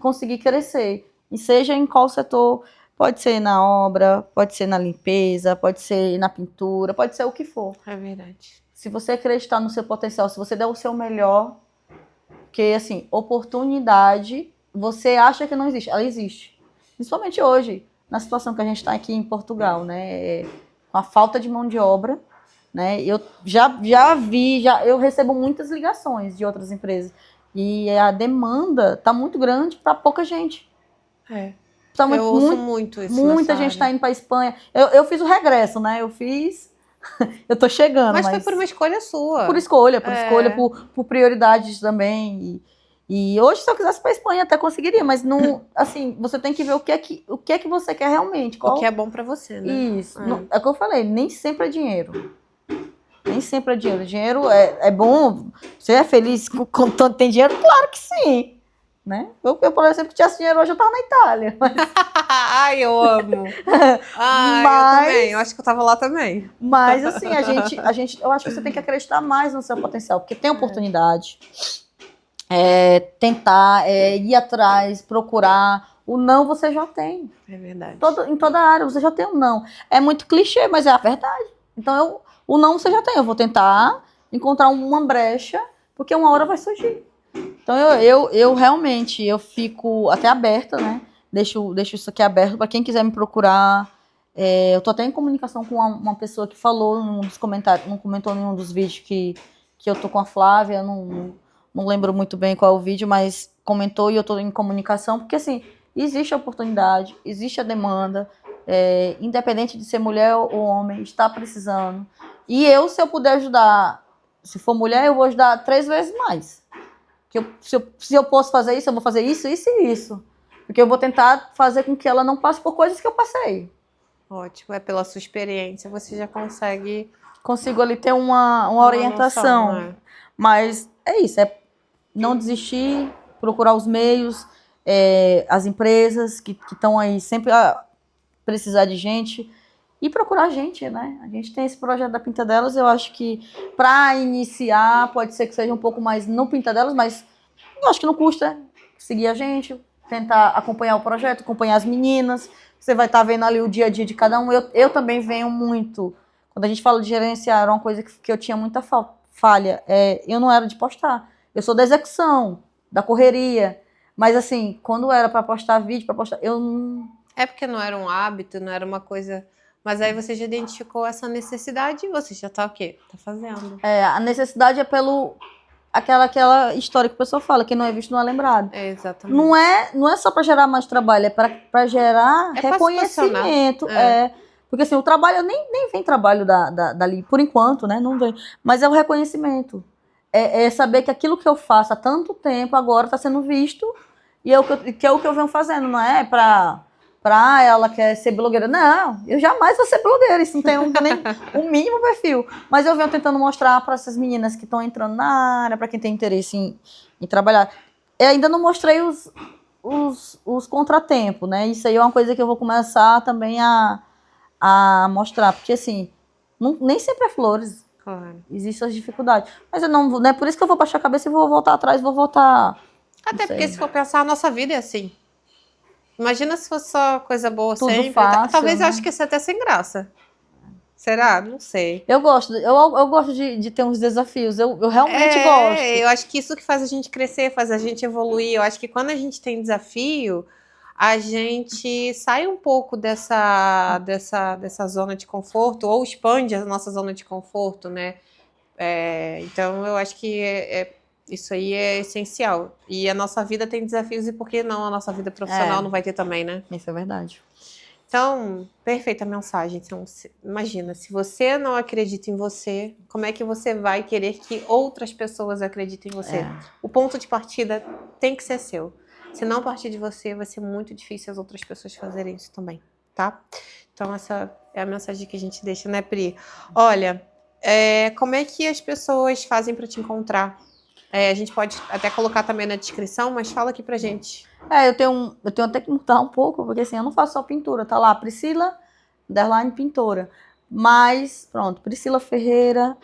conseguir crescer. E seja em qual setor, pode ser na obra, pode ser na limpeza, pode ser na pintura, pode ser o que for. É verdade. Se você acreditar no seu potencial, se você der o seu melhor, porque assim, oportunidade, você acha que não existe, ela existe. Principalmente hoje, na situação que a gente está aqui em Portugal, né? Com a falta de mão de obra, né? Eu já eu recebo muitas ligações de outras empresas. E a demanda está muito grande para pouca gente. Tá eu ouço muito isso. Muita gente está indo para a Espanha. Eu fiz o regresso, né? Eu tô chegando. Mas foi por uma escolha sua. Por escolha, por prioridades também. E hoje, se eu quisesse para a Espanha, até conseguiria, mas não, assim, você tem que ver o que é que você quer realmente. O que é bom para você, né? Isso. É o que eu falei, nem sempre é dinheiro. Nem sempre é dinheiro. Dinheiro é bom. Você é feliz com tanto tem dinheiro? Claro que sim. Né? Eu, por exemplo, se tivesse dinheiro hoje, eu tava na Itália. Mas... Ai, eu amo. Eu também. Eu acho que eu tava lá também. Mas, assim, eu acho que você tem que acreditar mais no seu potencial, porque tem oportunidade. Tentar, ir atrás, procurar. O não você já tem. É verdade. Em toda área você já tem um não. É muito clichê, mas é a verdade. Então, o não você já tem. Eu vou tentar encontrar uma brecha, porque uma hora vai surgir. Então, eu realmente, eu fico até aberta, né? Deixo isso aqui aberto para quem quiser me procurar. Eu tô até em comunicação com uma pessoa que falou num dos comentários, não comentou nenhum dos vídeos que eu tô com a Flávia, não lembro muito bem qual é o vídeo, mas comentou e eu tô em comunicação, porque assim, existe a oportunidade, existe a demanda, independente de ser mulher ou homem, está precisando. E se eu puder ajudar, se for mulher, eu vou ajudar 3 vezes mais. Se eu posso fazer isso, eu vou fazer isso, isso e isso. Porque eu vou tentar fazer com que ela não passe por coisas que eu passei. Ótimo, é pela sua experiência, você já consegue Consigo ali ter uma orientação. noção, né? Mas é isso, é não desistir, procurar os meios, as empresas que estão aí sempre a precisar de gente e procurar gente, né? A gente tem esse projeto da Pinta Delas, eu acho que para iniciar pode ser que seja um pouco mais no Pinta Delas, mas eu acho que não custa seguir a gente, tentar acompanhar o projeto, acompanhar as meninas, você vai estar vendo ali o dia a dia de cada um. Eu também venho muito, quando a gente fala de gerenciar, era uma coisa que eu tinha muita falha, eu não era de postar, eu sou da execução, da correria, mas assim, quando era para postar vídeo, para postar, eu não... É porque não era um hábito, não era uma coisa... Mas aí você já identificou essa necessidade e você já tá o quê? Tá fazendo. A necessidade é pelo... Aquela história que o pessoal fala, quem não é visto não é lembrado. Exatamente. Não é só para gerar mais trabalho, é para gerar reconhecimento. Porque assim, o trabalho, nem vem trabalho dali, por enquanto, né? Não vem. Mas é o reconhecimento. É saber que aquilo que eu faço há tanto tempo agora está sendo visto e que é o que eu venho fazendo, não é para ela quer ser blogueira. Não, eu jamais vou ser blogueira, isso não tem nem um mínimo perfil. Mas eu venho tentando mostrar para essas meninas que estão entrando na área, para quem tem interesse em trabalhar. Eu ainda não mostrei os contratempos, né? Isso aí é uma coisa que eu vou começar também a mostrar, porque assim, nem sempre é flores. Claro. Existem as dificuldades. Mas eu não é por isso que eu vou baixar a cabeça e vou voltar atrás, vou voltar. Até porque se for pensar, a nossa vida é assim. Imagina se fosse só coisa boa Tudo sempre. fácil, Talvez né? eu acho que isso é até sem graça. Será? Não sei. Eu gosto de ter uns desafios. Eu realmente gosto. Eu acho que isso que faz a gente crescer, faz a gente evoluir. Eu acho que quando a gente tem desafio, a gente sai um pouco dessa zona de conforto ou expande a nossa zona de conforto, né? Então, eu acho que isso aí é essencial. E a nossa vida tem desafios e por que não a nossa vida profissional não vai ter também, né? Isso é verdade. Então, perfeita mensagem. Então, imagina, se você não acredita em você, como é que você vai querer que outras pessoas acreditem em você? O ponto de partida tem que ser seu. Se não partir de você, vai ser muito difícil as outras pessoas fazerem isso também, tá? Então, essa é a mensagem que a gente deixa, né, Pri? Olha, como é que as pessoas fazem para te encontrar? A gente pode até colocar também na descrição, mas fala aqui pra gente. Eu tenho até que mudar um pouco, porque assim, eu não faço só pintura, tá lá, Priscila, _ pintora. Mas, pronto, Priscila Ferreira,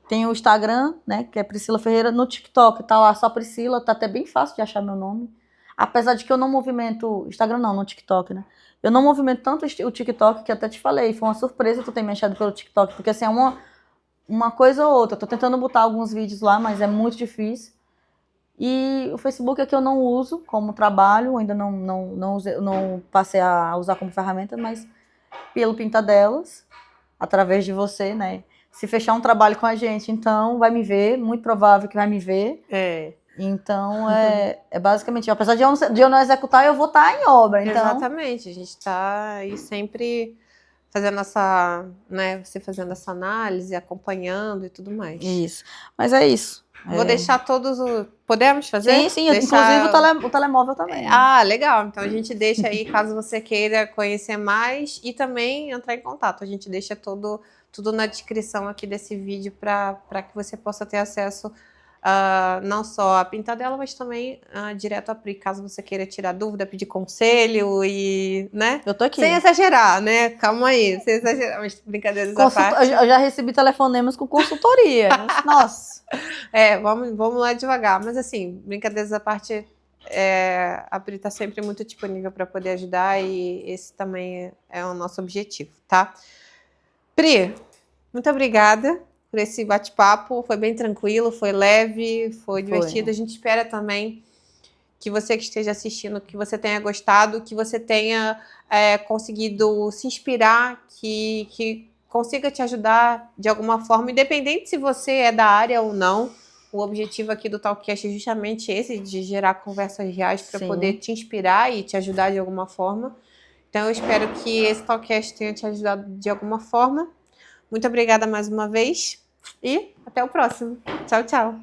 tem o Instagram, né, que é Priscila Ferreira, no TikTok, tá lá só Priscila, tá até bem fácil de achar meu nome. Apesar de que eu não movimento, Instagram não, no TikTok, né. Eu não movimento tanto o TikTok, que até te falei, foi uma surpresa tu ter me achado pelo TikTok, porque assim, é uma coisa ou outra. Eu tô tentando botar alguns vídeos lá, mas é muito difícil. E o Facebook é que eu não uso como trabalho, ainda não passei a usar como ferramenta, mas pelo Pinta Delas, através de você, né? Se fechar um trabalho com a gente, então vai me ver, muito provável que vai me ver. Então, basicamente, apesar de eu não executar, eu vou estar em obra. Então... Exatamente, a gente está aí sempre fazendo você fazendo essa análise, acompanhando e tudo mais. Isso, mas é isso. Vou deixar todos Podemos fazer? Sim, inclusive o telemóvel também. Legal. Então a gente deixa aí, caso você queira conhecer mais e também entrar em contato. A gente deixa tudo na descrição aqui desse vídeo para que você possa ter acesso não só à Pinta Dela, mas também direto a Pri, caso você queira tirar dúvida, pedir conselho e, né? Eu tô aqui. Sem exagerar, né? Calma aí, sem exagerar, mas brincadeiras à parte. Eu já recebi telefonemas com consultoria. Nossa. Vamos lá devagar. Mas assim, brincadeiras à parte, a Pri tá sempre muito disponível para poder ajudar e esse também é o nosso objetivo, tá? Pri, muito obrigada por esse bate-papo, foi bem tranquilo, foi leve, foi divertido. A gente espera também que você que esteja assistindo, que você tenha gostado, que você tenha conseguido se inspirar, que consiga te ajudar de alguma forma, independente se você é da área ou não. O objetivo aqui do Talkcast é justamente esse, de gerar conversas reais para poder te inspirar e te ajudar de alguma forma. Então eu espero que esse Talkcast tenha te ajudado de alguma forma. Muito obrigada mais uma vez e até o próximo. Tchau, tchau.